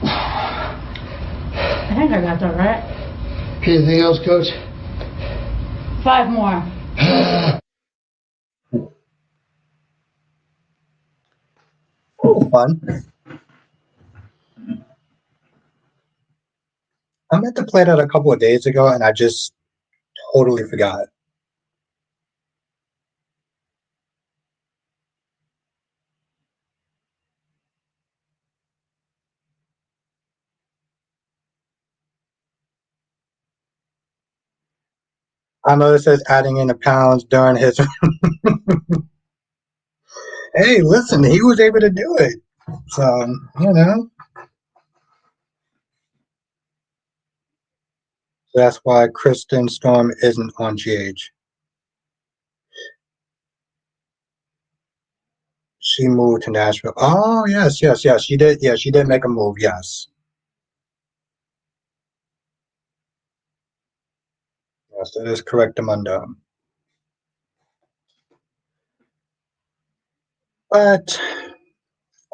I think I got that right. Anything else, Coach? 5 more. Fun. I meant to play that a couple of days ago, and I just totally forgot. I know it says adding in the pounds during his. Hey, listen, he was able to do it. So, you know, that's why Kristen Storm isn't on GH. She moved to Nashville. Oh, yes, yes, yes. She did. Yeah, she did make a move. Yes. Yes, that is correct, Amanda. But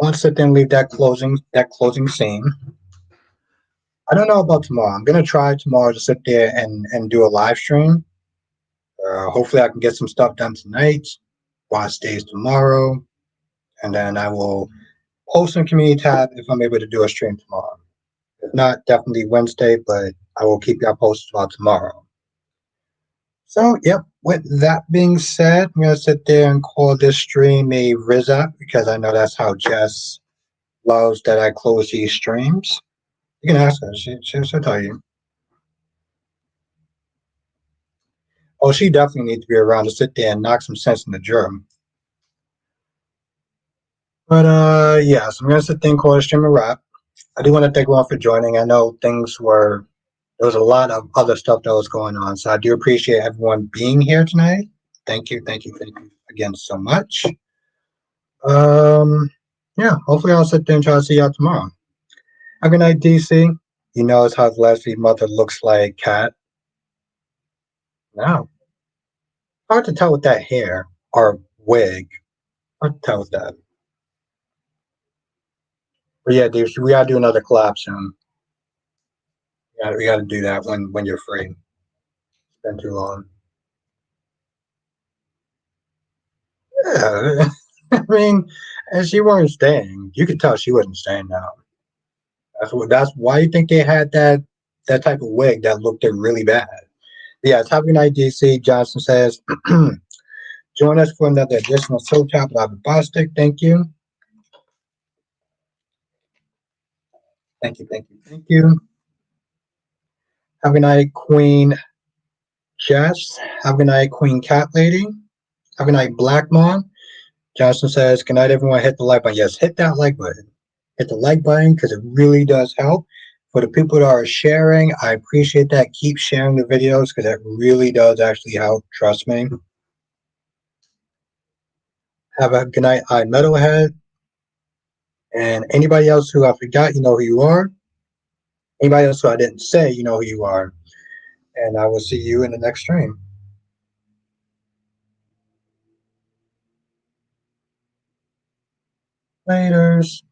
let's sit there and leave that closing scene. I don't know about tomorrow. I'm gonna try tomorrow to sit there and do a live stream. Hopefully, I can get some stuff done tonight. Watch days tomorrow, and then I will post in community tab if I'm able to do a stream tomorrow. If not, definitely Wednesday, but I will keep y'all posted about tomorrow. So, yep. With that being said, I'm gonna sit there and call this stream a Rizza because I know that's how Jess loves that I close these streams. You can ask her; she'll tell you. Oh, she definitely needs to be around to sit there and knock some sense in the germ. But yeah, so I'm gonna sit there and call the stream a wrap. I do want to thank everyone for joining. I know there was a lot of other stuff that was going on, so I do appreciate everyone being here tonight. Thank you, thank you, thank you again so much. Um, yeah, hopefully I'll sit there and try to see y'all tomorrow. Have a good night, DC. You notice how Leslie's mother looks like Cat? No. Hard to tell with that hair or wig. Hard to tell with that. But yeah, dude, we gotta do another collab soon. We gotta do that when you're free. It's been too long. Yeah. I mean, and she wasn't staying. You could tell she wasn't staying now. That's why you think they had that type of wig that looked really bad. Yeah, it's Happy Night DC. Johnson says, join us for another edition of Soul Chop Live Bostic. Thank you. Thank you, thank you, thank you. Have a good night, Queen Jess. Have a good night, Queen Cat Lady. Have a good night, Black Mom. Johnson says, good night, everyone. Hit the like button. Yes, hit that like button. Hit the like button because it really does help. For the people that are sharing, I appreciate that. Keep sharing the videos because that really does actually help. Trust me. Have a good night, I Metalhead. And anybody else who I forgot, you know who you are. Anybody else who I didn't say, you know who you are. And I will see you in the next stream. Laters.